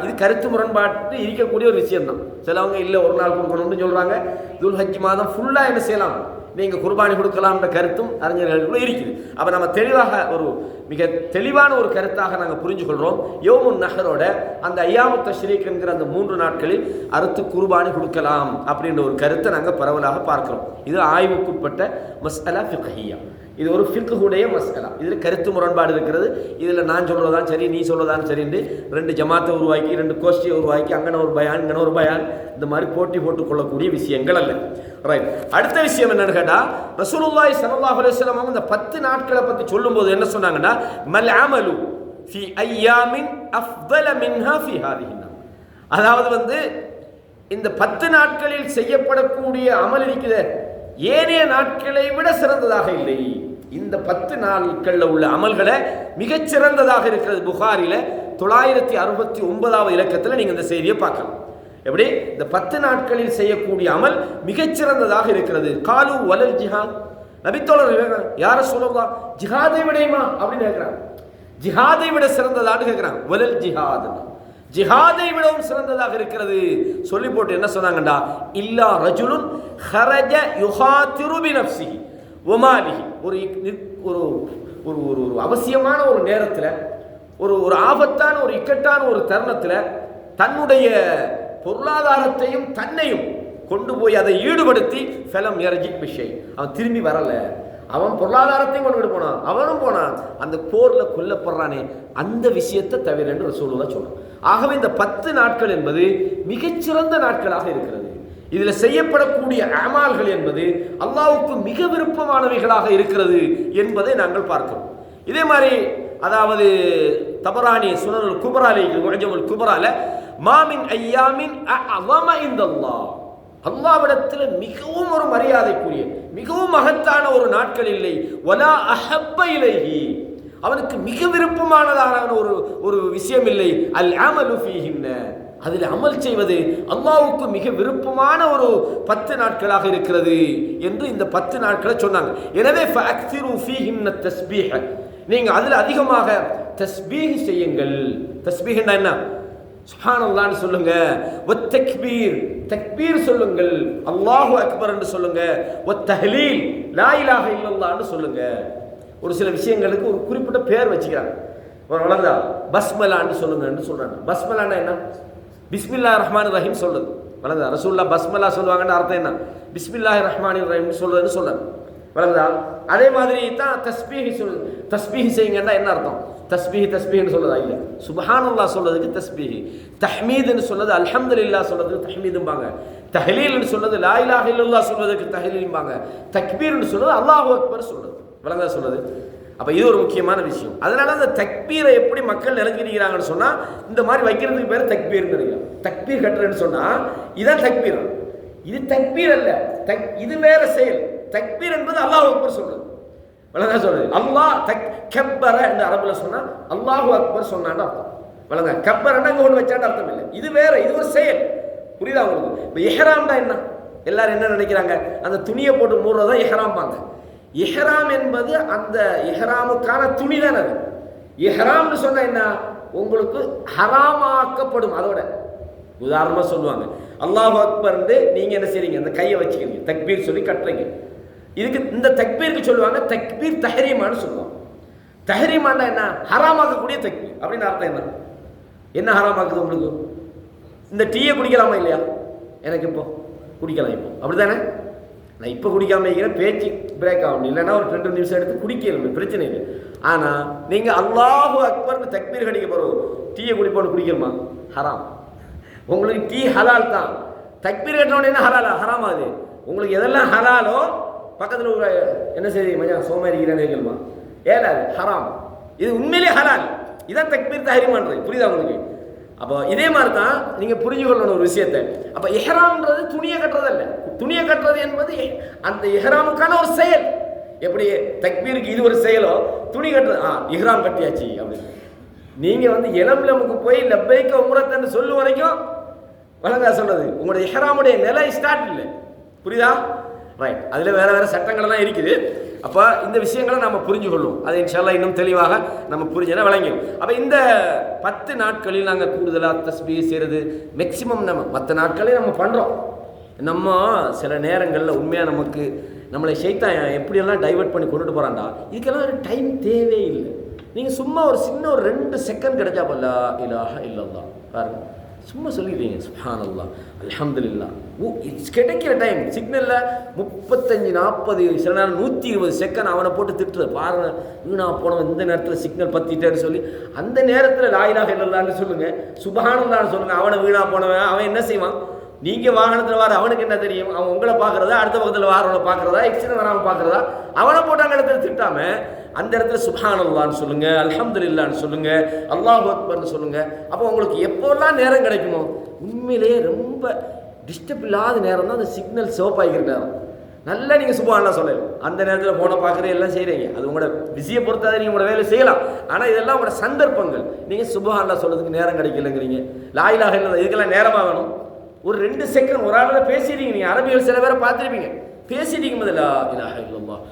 இது கருத்து முரண்பாட்டு இருக்கக்கூடிய ஒரு விஷயம்தான். சிலவங்க இல்லை ஒரு நாள் கொடுக்கணும்னு சொல்கிறாங்க. துல்ஹஜ் மாதம் ஃபுல்லாக என்ன செய்யலாம், நீங்கள் குர்பானி கொடுக்கலாம்ன்ற கருத்தும் அறிஞர்களுக்குள்ள இருக்குது. அப்போ நம்ம தெளிவாக ஒரு மிக தெளிவான ஒரு கருத்தாக நாங்கள் புரிஞ்சு கொள்கிறோம். யௌமுன் நஹரோட அந்த ஐயாமு தஷ்ரீக் என்கிற அந்த 3 நாட்களில் அறுத்து குர்பானி கொடுக்கலாம் அப்படின்ற ஒரு கருத்தை நாங்கள் பரவலாக பார்க்கிறோம். இது ஆய்வுக்குட்பட்ட மஸ்அலா ஃபிக்ஹிய்யா. இது ஒரு ஃபிக்ஹுடைய மஸ்அலா. இதில் கருத்து முரண்பாடு இருக்கிறது. இதில் நான் சொல்வதான் சரி, நீ சொல்வதான் சரின்னு 2 ஜமாத்தை உருவாக்கி, 2 கோஷ்டியை உருவாக்கி, அங்கே ஒரு பயான், இங்கே ஒரு பயான், இந்த மாதிரி போட்டி போட்டுக் கொள்ளக்கூடிய விஷயங்கள் அல்ல. ரைட். அடுத்த விஷயம் என்னன்னு கேட்டால், ரசூலுல்லாஹி ஸல்லல்லாஹு அலைஹி வஸல்லம் இந்த 10 நாட்களை பற்றி சொல்லும்போது என்ன சொன்னாங்கன்னா, மல் அமலு ஃபி அய்யாமின் அஃதல மின்ஹா ஃபி ஹாதிஹி. அதாவது இந்த 10 நாட்களில் செய்யப்படக்கூடிய அமல் இருக்குது ஏனைய நாட்களை விட சிறந்ததாக இல்லை. இந்த 10 நாட்களில் உள்ள அமல்களை மிகச்சிறந்ததாக இருக்கிறது. புகாரில 969வது இலக்கத்தில் நீங்க இந்த செய்தியை பார்க்கலாம். எப்படி இந்த 10 நாட்களில் செய்யக்கூடிய அமல் மிகச்சிறந்ததாக இருக்கிறது. காலு வலல் ஜிஹாத், நபித்தோழர் யார சொல்லலாம் ஜிஹாதை விடையுமா அப்படின்னு கேட்கிறாங்க. ஜிஹாதை விட சிறந்ததான்னு கேட்கிறாங்க. வலல் ஜிஹாத், ஜிஹாதை விடவும் சிறந்ததாக இருக்கிறது சொல்லி போட்டு என்ன சொன்னாங்கடா, இல்லா ரஜுலுன் ஹரஜ யுஹாதிரு பினஃப்ஸிஹி வமாலிஹி, ஒரு ஒரு ஒரு அவசியமான ஒரு நேரத்தில், ஒரு ஆபத்தான ஒரு இக்கட்டான ஒரு தருணத்தில் தன்னுடைய பொருளாதாரத்தையும் தன்னையும் கொண்டு போய் அதை ஈடுபடுத்தி ஃபலம் யர்ஜி பிஷை, அவன் திரும்பி வரல, அவன் பொருளாதாரத்தையும் கொண்டு போனான், அவனும் போனான், அந்த போர்ல கொல்லப்படுறானே அந்த விஷயத்தை தவிர என்று ரசூலுல்லாஹ் சொல்றான். ஆகவே இந்த 10 நாட்கள் என்பது மிகச்சிறந்த நாட்களாக இருக்கிறது. இதில் செய்யப்படக்கூடிய அமால்கள் என்பது அல்லாஹ்வுக்கு மிக விருப்பமானவைகளாக இருக்கிறது என்பதை நாங்கள் பார்க்கிறோம். இதே மாதிரி அதாவது தபரானி சுனனுல் குப்ரால முஅஜமுல் குப்ரால மாமின் ஐயாமின் அஅஸம இன்தல்லாஹ், அல்லாஹ்விடத்தில் மிகவும் ஒரு மரியாதைக்குரிய மிகவும் மகத்தான ஒரு நாட்கள் இல்லை. வலா அஹப்ப இலைஹி, அவனுக்கு மிக விருப்பமானதான ஒரு விஷயம் இல்லை. அல் அமலு ஃபீஹின்ன, அதில் அமல் செய்வது அல்லாஹ்வுக்கு மிக விருப்பமான ஒரு 10 நாட்களாக இருக்கிறது என்று இந்த 10 நாட்களை சொன்னாங்க. எனவே ஃபஅக்ஸிரு ஃபீஹின்ன தஸ்பீஹ, நீங்க அதில் அதிகமாக தஸ்பீஹ் செய்யுங்கள். தஸ்பீஹ்னா என்ன? சுப்ஹானல்லாஹ்னு சொல்லுங்க, வத் தக்பீர், தக்பீர் சொல்லுங்கள், அல்லாஹு அக்பர் என்று சொல்லுங்க, வத் தஹ்லீல், லா இலாஹ இல்லல்லாஹ்னு சொல்லுங்க. ஒரு சில விஷயங்களுக்கு ஒரு குறிப்பிட்ட பேர் வச்சுக்கிறாங்க. ஒரு வளர்ந்தா பஸ்மலான்னு சொல்லுங்கன்னு சொல்றாங்க. பஸ்மலான்னா என்ன? பிஸ்மில்லாஹிர் ரஹ்மானிர் ரஹீம் சொல்றது. வளர்ந்தா ரசூலுல்லாஹ் பஸ்மலா சொல்லுவாங்கன்னு அர்த்தம் என்ன? பிஸ்மில்லாஹிர் ரஹ்மானிர் ரஹீம் சொல்றதுன்னு சொல்றாங்க. வளர்ந்தா அதே மாதிரி தான் தஸ்பீஹ் சொல், தஸ்பீஹ் செய்யுங்கன்னா என்ன அர்த்தம்? தஸ்பீஹ்னு சொல்றதா இல்லை, சுப்ஹானல்லாஹ் சொல்றதுக்கு தஸ்பீஹ், தஹ்மீதுன்னு சொல்றது அல்ஹம்துலில்லாஹ் சொல்றதுக்கு தஹ்மீதும்பாங்க, தஹ்லீல்னு சொல்றது லா இலாஹ இல்லல்லாஹ் சொல்றதுக்கு தஹ்லீல்பாங்க, தக்பீர்னு சொல்றது அல்லாஹு அக்பர் சொல்றது. வளர்ந்தா சொல்றது. அப்ப இது ஒரு முக்கியமான விஷயம். அதனால அந்த தக்பீரை எப்படி மக்கள் நினைக்கிறாங்கன்னு சொன்னா, இந்த மாதிரி வைக்கிறதுக்கு பேர் தக்பீர்னு நினைக்கிறாங்க. தக்பீர் கட்டுறேன்னு சொன்னா இதான் தக்பீர். இது தக்பீர் அல்ல, இது வேற செயல். தக்பீர் என்பது அல்லாஹ் அக்பர் சொல்றது. வளங்க சொல்றது அல்லாஹ் கப்பர என்று அரபுல சொன்னா அல்லாஹு அக்பர் சொன்னான்னு அர்த்தம். வளங்க கப்பரன்னா அங்க ஒன்று வச்சான்னு அர்த்தம் இல்லை, இது வேற, இது ஒரு செயல். புரியுதா உங்களுக்கு? இப்போ இஹ்ராம்னா என்ன? எல்லாரும் என்ன நினைக்கிறாங்க, அந்த துணியை போட்டு மூடுறதா இஹ்ராம் பாங்க. இஹ்ராம் என்பது அந்த இஹ்ராமுக்கான துணி தான். அது இஹ்ராம்னு சொன்னா என்ன? உங்களுக்கு ஹராமாக்கப்படும். அதோட உதாரணமா சொல்லுவாங்க, அல்லாஹு அக்பர் நீங்க என்ன செய்றீங்க, அந்த கையை வச்சுக்கிறீங்க, தக்பீர் சொல்லி கட்டுறீங்க. இதுக்கு இந்த தக்பீருக்கு சொல்லுவாங்க தக்பீர் தஹ்ரீமான்னு சொல்லுவாங்க. தஹ்ரீமான்னா என்ன? ஹராமாக்கக்கூடிய தக்பீர் அப்படின்னு அர்த்தம். என்ன ஹராமாக்குது உங்களுக்கு? இந்த டீயை குடிக்கலாமா இல்லையா? எனக்கு இப்போ குடிக்கலாம், இப்போ அப்படித்தானே? நான் இப்போ குடிக்காம இருக்கிறேன், பேச்சு பிரேக் ஆகணும், இல்லைன்னா ஒரு 2 நிமிஷம் எடுத்து குடிக்கணும், பிரச்சனை இல்லை. ஆனால் நீங்கள் அல்லாஹு அக்பர்னு தக்பீர் கடிக்க போகிறோம், டீயை குடிப்போன்னு குடிக்கணுமா? ஹராம். உங்களுக்கு டீ ஹலால் தான், தக்பீர் கட்டினோட என்ன ஹலாலா ஹராமா? அது உங்களுக்கு எதெல்லாம் ஹலாலோ பக்கத்தில் ஒரு என்ன செய்தி மச்சான் சோமாரி இருக்கிறேன்னு கேட்கணுமா? ஏலாது, ஹராம். இது உண்மையிலே ஹலால். இதான் தக்பீர் தஹ்ரீம்ன்றது. புரியுதா உங்களுக்கு? அப்போ இதே மாதிரி தான் நீங்கள் புரிஞ்சு கொள்ளணும் ஒரு விஷயத்தை. அப்போ இஹ்ராம்ன்றது துணியை கட்டுறது அல்ல. துணியை கட்டுறது என்பது அந்த இஹ்ராமுக்கான ஒரு செயல். எப்படி தக்பீருக்கு இது ஒரு செயலோ, துணி கட்டுறது இஹ்ராம் கட்டியாச்சு அப்படின்னு. நீங்கள் எலம்லமுக்கு போய் லப்பைக்க உம்ரத்தன்னு சொல்லு வரைக்கும் வழங்கா சொல்றது உங்களுடைய இஹ்ராமுடைய நிலை ஸ்டார்ட் இல்லை. புரியுதா? ரைட். அதில் வேற வேற சட்டங்கள்லாம் இருக்குது. அப்போ இந்த விஷயங்களை நம்ம புரிஞ்சு கொள்ளும். அதை இன்ஷால்லா இன்னும் தெளிவாக நம்ம புரிஞ்சுனா விளங்கும். அப்போ இந்த 10 நாட்களில் நாங்கள் கூடுதலாக தஸ்பீஹ் செய்கிறது மேக்சிமம் நம்ம மற்ற நாட்களே நம்ம பண்ணுறோம். நம்ம சில நேரங்களில் உண்மையாக நமக்கு நம்மளை ஷைத்தான் எப்படியெல்லாம் டைவர்ட் பண்ணி கொண்டுட்டு போகிறான்டா, இதுக்கெல்லாம் ஒரு டைம் தேவையே இல்லை. நீங்கள் சும்மா ஒரு சின்ன ஒரு 2 செகண்ட் கிடைச்சா லா இலாஹ இல்லல்லாஹ் பாருங்க, சும்மா சொல்லிடுறீங்க சுப்ஹானல்லாஹ் அல்ஹம்துலில்லாஹ். கிடைக்கிற டைம் சிக்னலில் 35 40 சில நேரம் 120 செகண்ட் அவனை போட்டு திட்டுறது பாருங்க, வீணா போனவன் இந்த நேரத்தில் சிக்னல் பற்றிட்டேன்னு சொல்லி அந்த நேரத்தில் லா இலாஹ இல்லல்லாஹ்னு சொல்லுங்கள், சுப்ஹானல்லாஹ்னு சொல்லுங்கள். அவனை வீணா போனவன் அவன் என்ன செய்வான்? நீங்கள் வாகனத்தில் வர அவனுக்கு என்ன தெரியும்? அவன் உங்களை பார்க்குறதா, அடுத்த பக்கத்தில் வாரவனை பார்க்குறதா, எக்ஸிடென்ட் வராமல் பார்க்குறதா? அவனை போட்டு அங்கே இடத்துல திட்டாமல் அந்த இடத்துல சுப்ஹானல்லாஹ்னு சொல்லுங்கள், அல்ஹம்துலில்லாஹ்னு சொல்லுங்கள், அல்லாஹு அக்பர்னு சொல்லுங்கள். அப்போ உங்களுக்கு எப்போ எப்போல்லாம் நேரம் கிடைக்குமோ உண்மையிலேயே ரொம்ப டிஸ்டர்ப் இல்லாத நேரம் தான் அந்த சிக்னல் சிவப்பாகிக்கிற நேரம். நல்லா நீங்கள் சுபஹானல்லாஹ் சொல்லலாம். அந்த நேரத்தில் ஃபோனை பார்க்குறது எல்லாம் செய்கிறீங்க, அது உங்களோட பிஸியை பொறுத்தாத நீங்கள் உங்களோட வேலை செய்யலாம். ஆனால் இதெல்லாம் உங்களோட சந்தர்ப்பங்கள். நீங்கள் சுபஹானல்லாஹ் சொல்கிறதுக்கு நேரம் கிடைக்கலங்கிறீங்க, லா இலாஹ இல்லல்லாஹ் இதுக்கெல்லாம் நேரமாக வேணும். ஒரு 2 செகண்ட் ஒரு ஆளோட பேசிடுறீங்க. நீங்கள் அரபிகள் சில பேரை பார்த்துருப்பீங்க, பேசிட்டீங்க போது லா இலாஹ இல்லல்லாஹ்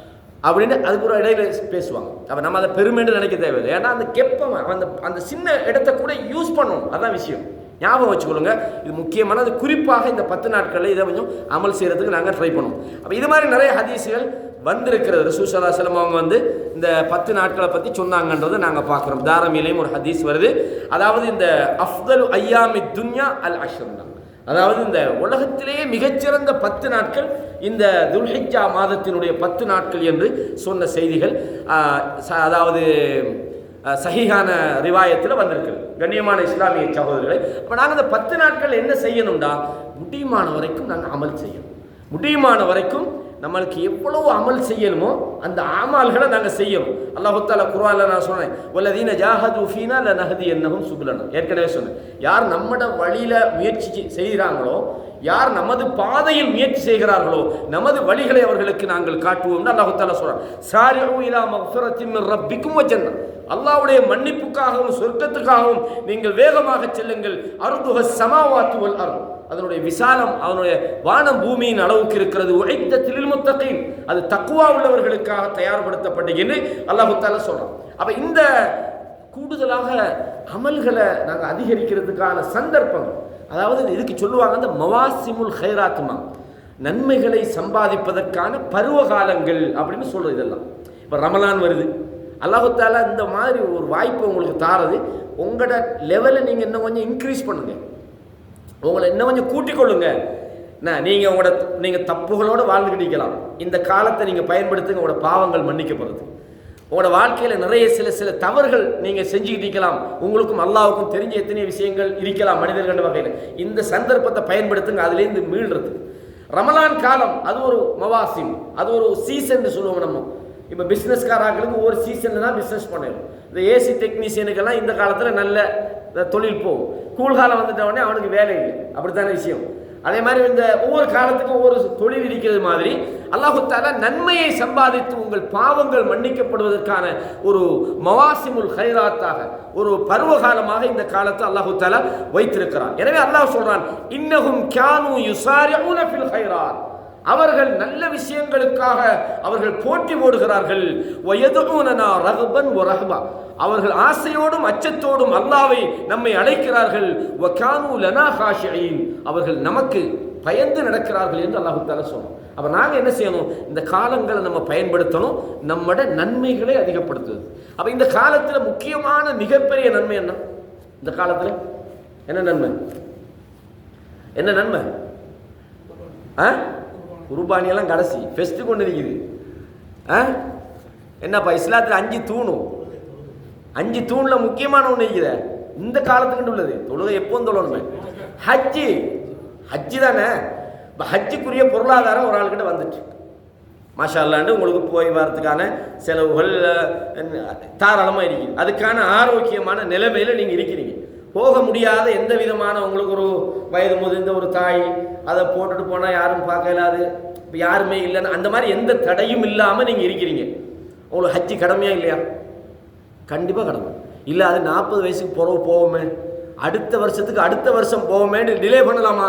அப்படின்னு அதுக்கு ஒரு இடையில பேசுவாங்க. அப்போ நம்ம அதை பெருமைன்னு நினைக்க தேவையில்லை. ஏன்னா அந்த கெப்பமாக அந்த சின்ன இடத்த கூட யூஸ் பண்ணணும். அதான் விஷயம். ஞாபகம் வச்சுக்கொள்ளுங்க, இது முக்கியமான, அது குறிப்பாக இந்த 10 நாட்களில் இதை கொஞ்சம் அமல் செய்கிறதுக்கு நாங்கள் ட்ரை பண்ணுவோம். அப்போ இது மாதிரி நிறைய ஹதீஸுகள் வந்திருக்கிறது. ரசூல் ஸல்லல்லாஹு அலைஹி வஸல்லம் அவங்க இந்த 10 நாட்களை பற்றி சொன்னாங்கன்றதை நாங்கள் பார்க்குறோம். தாரமிலையும் ஒரு ஹதீஸ் வருது. அதாவது இந்த அஃதலு ஐயாமி துன்யா அல் அஷ்ர் தான். அதாவது இந்த உலகத்திலேயே மிகச்சிறந்த 10 நாட்கள் இந்த துல்ஹிஜ்ஜா மாதத்தினுடைய 10 நாட்கள் என்று சொன்ன செய்திகள் அதாவது சஹீஹான ரிவாயத்தில் வந்திருக்கு. கண்ணியமான இஸ்லாமிய சகோதரர்களை, அப்போ நாங்கள் இந்த 10 நாட்கள் என்ன செய்யணும்டா, முடியுமான வரைக்கும் நாங்கள் அமல் செய்யணும். முடியுமான வரைக்கும் நம்மளுக்கு எவ்வளவு அமல் செய்யணுமோ அந்த அமல்களை நாங்கள் செய்யணும். அல்லாஹ் தஆலா குர்ஆன்ல நான் சொன்னேன், வல்லதீன ஜாஹது ஃபீனா லனஹதியன்னஹும் சுபுலனா. ஏற்கனவே சொன்னேன், யார் நம்மட வழியில முயற்சி செய்கிறாங்களோ, யார் நமது பாதையில் முயற்சி செய்கிறார்களோ, நமது வழிகளை அவர்களுக்கு நாங்கள் காட்டுவோம்னு அல்லாஹ் தஆலா சொல்றான். சாரிஉ இலா மக்ஃபிரத்தின் மின் ரப்பிக்கும் வ ஜன்னah. அல்லாஹ்வுடைய மன்னிப்புக்காகவும் சொர்க்கத்துக்காகவும் நீங்கள் வேகமாக செல்லுங்கள். அர்துஹ ஸமாவாத்து வல் அர்த். அதனுடைய விசாலம் அதனுடைய வானம் பூமியின் அளவுக்கு இருக்கிறது. உஇத்தத் லில் முத்தகீன். அது தக்வா உள்ளவர்களுக்காக தயார்படுத்தப்பட்டது என்று அல்லாஹ் தஆலா சொல்றான். அப்ப இந்த கூடுதலாக அமல்களை நாங்கள் அதிகரிக்கிறதுக்கான சந்தர்ப்பங்கள், அதாவது இதுக்கு சொல்லுவாங்க அந்த மவாசிமுல் ஹைராத்மா, நன்மைகளை சம்பாதிப்பதற்கான பருவகாலங்கள் அப்படின்னு சொல்றது. இதெல்லாம் இப்போ ரமலான் வருது, அல்லாஹ் தஆலா இந்த மாதிரி ஒரு வாய்ப்பு உங்களுக்கு தாரது. உங்களோட லெவலை நீங்கள் இன்னும் கொஞ்சம் இன்க்ரீஸ் பண்ணுங்க, உங்களை இன்னும் கொஞ்சம் கூட்டிக் கொள்ளுங்க. நீங்கள் தப்புகளோடு வாழ்ந்துக்கிட்டு இருக்கலாம். இந்த காலத்தை நீங்கள் பயன்படுத்துங்க, உங்களோட பாவங்கள் மன்னிக்கப்படுறது. உங்களோட வாழ்க்கையில் நிறைய சில தவறுகள் நீங்கள் செஞ்சுக்கிட்டு இருக்கலாம். உங்களுக்கும் அல்லாஹ்வுக்கும் தெரிஞ்ச எத்தனை விஷயங்கள் இருக்கலாம் மனிதர்கள் வகையில். இந்த சந்தர்ப்பத்தை பயன்படுத்துங்க, அதுலேருந்து மீள்றது. ரமலான் காலம் அது ஒரு மவாசிம், அது ஒரு சீசன் சொல்லுவோம். நம்ம இப்போ பிஸ்னஸ்காரர்களுக்கு ஒரு சீசனில் தான் பிஸ்னஸ் பண்ணிடும். இந்த ஏசி டெக்னீஷியனுக்கெல்லாம் இந்த காலத்தில் நல்ல தொழில் போகும். கூழ்காலம் வந்துட்ட உடனே அவனுக்கு வேலை இல்லை. அப்படித்தான விஷயம். அதே மாதிரி இந்த ஒவ்வொரு காலத்துக்கும் ஒவ்வொரு தொழில் இருக்கிறது மாதிரி அல்லாஹ் தஆலா நன்மையை சம்பாதித்து உங்கள் பாவங்கள் மன்னிக்கப்படுவதற்கான ஒரு மவாசிமுல் ஹைராத்தாக, ஒரு பருவகாலமாக இந்த காலத்தை அல்லாஹ் தஆலா வைத்திருக்கிறான். எனவே அல்லாஹ் சொல்றான், இன்னஹும் கானூ யுசாரிஊன ஃபில் ஹைராத். அவர்கள் நல்ல விஷயங்களுக்காக அவர்கள் போட்டி போடுகிறார்கள். வயதுஊனனா ரஹபன் வ ரஹபா. அவர்கள் ஆசையோடும் அச்சத்தோடும் அல்லாஹ்வை நம்மை அழைக்கிறார்கள். வகானூ லனா காஷிஈன். அவர்கள் நமக்கு பயந்து நடக்கிறார்கள் என்று அல்லாஹ் தஆலா சொல்றான். அப்ப நாங்க என்ன செய்யணும், இந்த காலங்களை நம்ம பயன்படுத்தணும், நம்மட நன்மைகளை அதிகப்படுத்துவது. அப்ப இந்த காலத்துல முக்கியமான மிகப்பெரிய நன்மை என்ன? இந்த காலத்துல என்ன நன்மை? என்ன நன்மை? குர்பானியெல்லாம் கடைசி ஃபெஸ்ட்டு கொண்டு இருக்குது. என்னப்பா இஸ்லாத்தில் 5 தூணும், 5 தூணில் முக்கியமான ஒன்று இருக்குது. இந்த காலத்துக்கு உள்ளது தொழுகை எப்போவும் தொழணுமே. ஹஜ்ஜி தானே. இப்போ ஹஜ்ஜுக்குரிய பொருளாதாரம் ஒரு ஆளுக்கிட்ட வந்துட்டு மாஷா அல்லாண்டு உங்களுக்கு போய் வரதுக்கான செலவுகள் தாராளமாக இருக்குது. அதுக்கான ஆரோக்கியமான நிலைமையில் நீங்கள் இருக்கிறீங்க. போக முடியாத எந்த விதமான உங்களுக்கு ஒரு வயது முதிர்ந்த ஒரு தாய் அதை போட்டுட்டு போனால் யாரும் பார்க்க இல்லாது, இப்போ யாருமே இல்லைன்னு அந்த மாதிரி எந்த தடையும் இல்லாமல் நீங்கள் இருக்கிறீங்க. உங்களுக்கு ஹஜ்ஜி கடமையா இல்லையா? கண்டிப்பாக கடமை. இல்லை அது 40 வயசுக்கு போவோமே, அடுத்த வருஷத்துக்கு அடுத்த வருஷம் போவோமேன்னு டிலே பண்ணலாமா?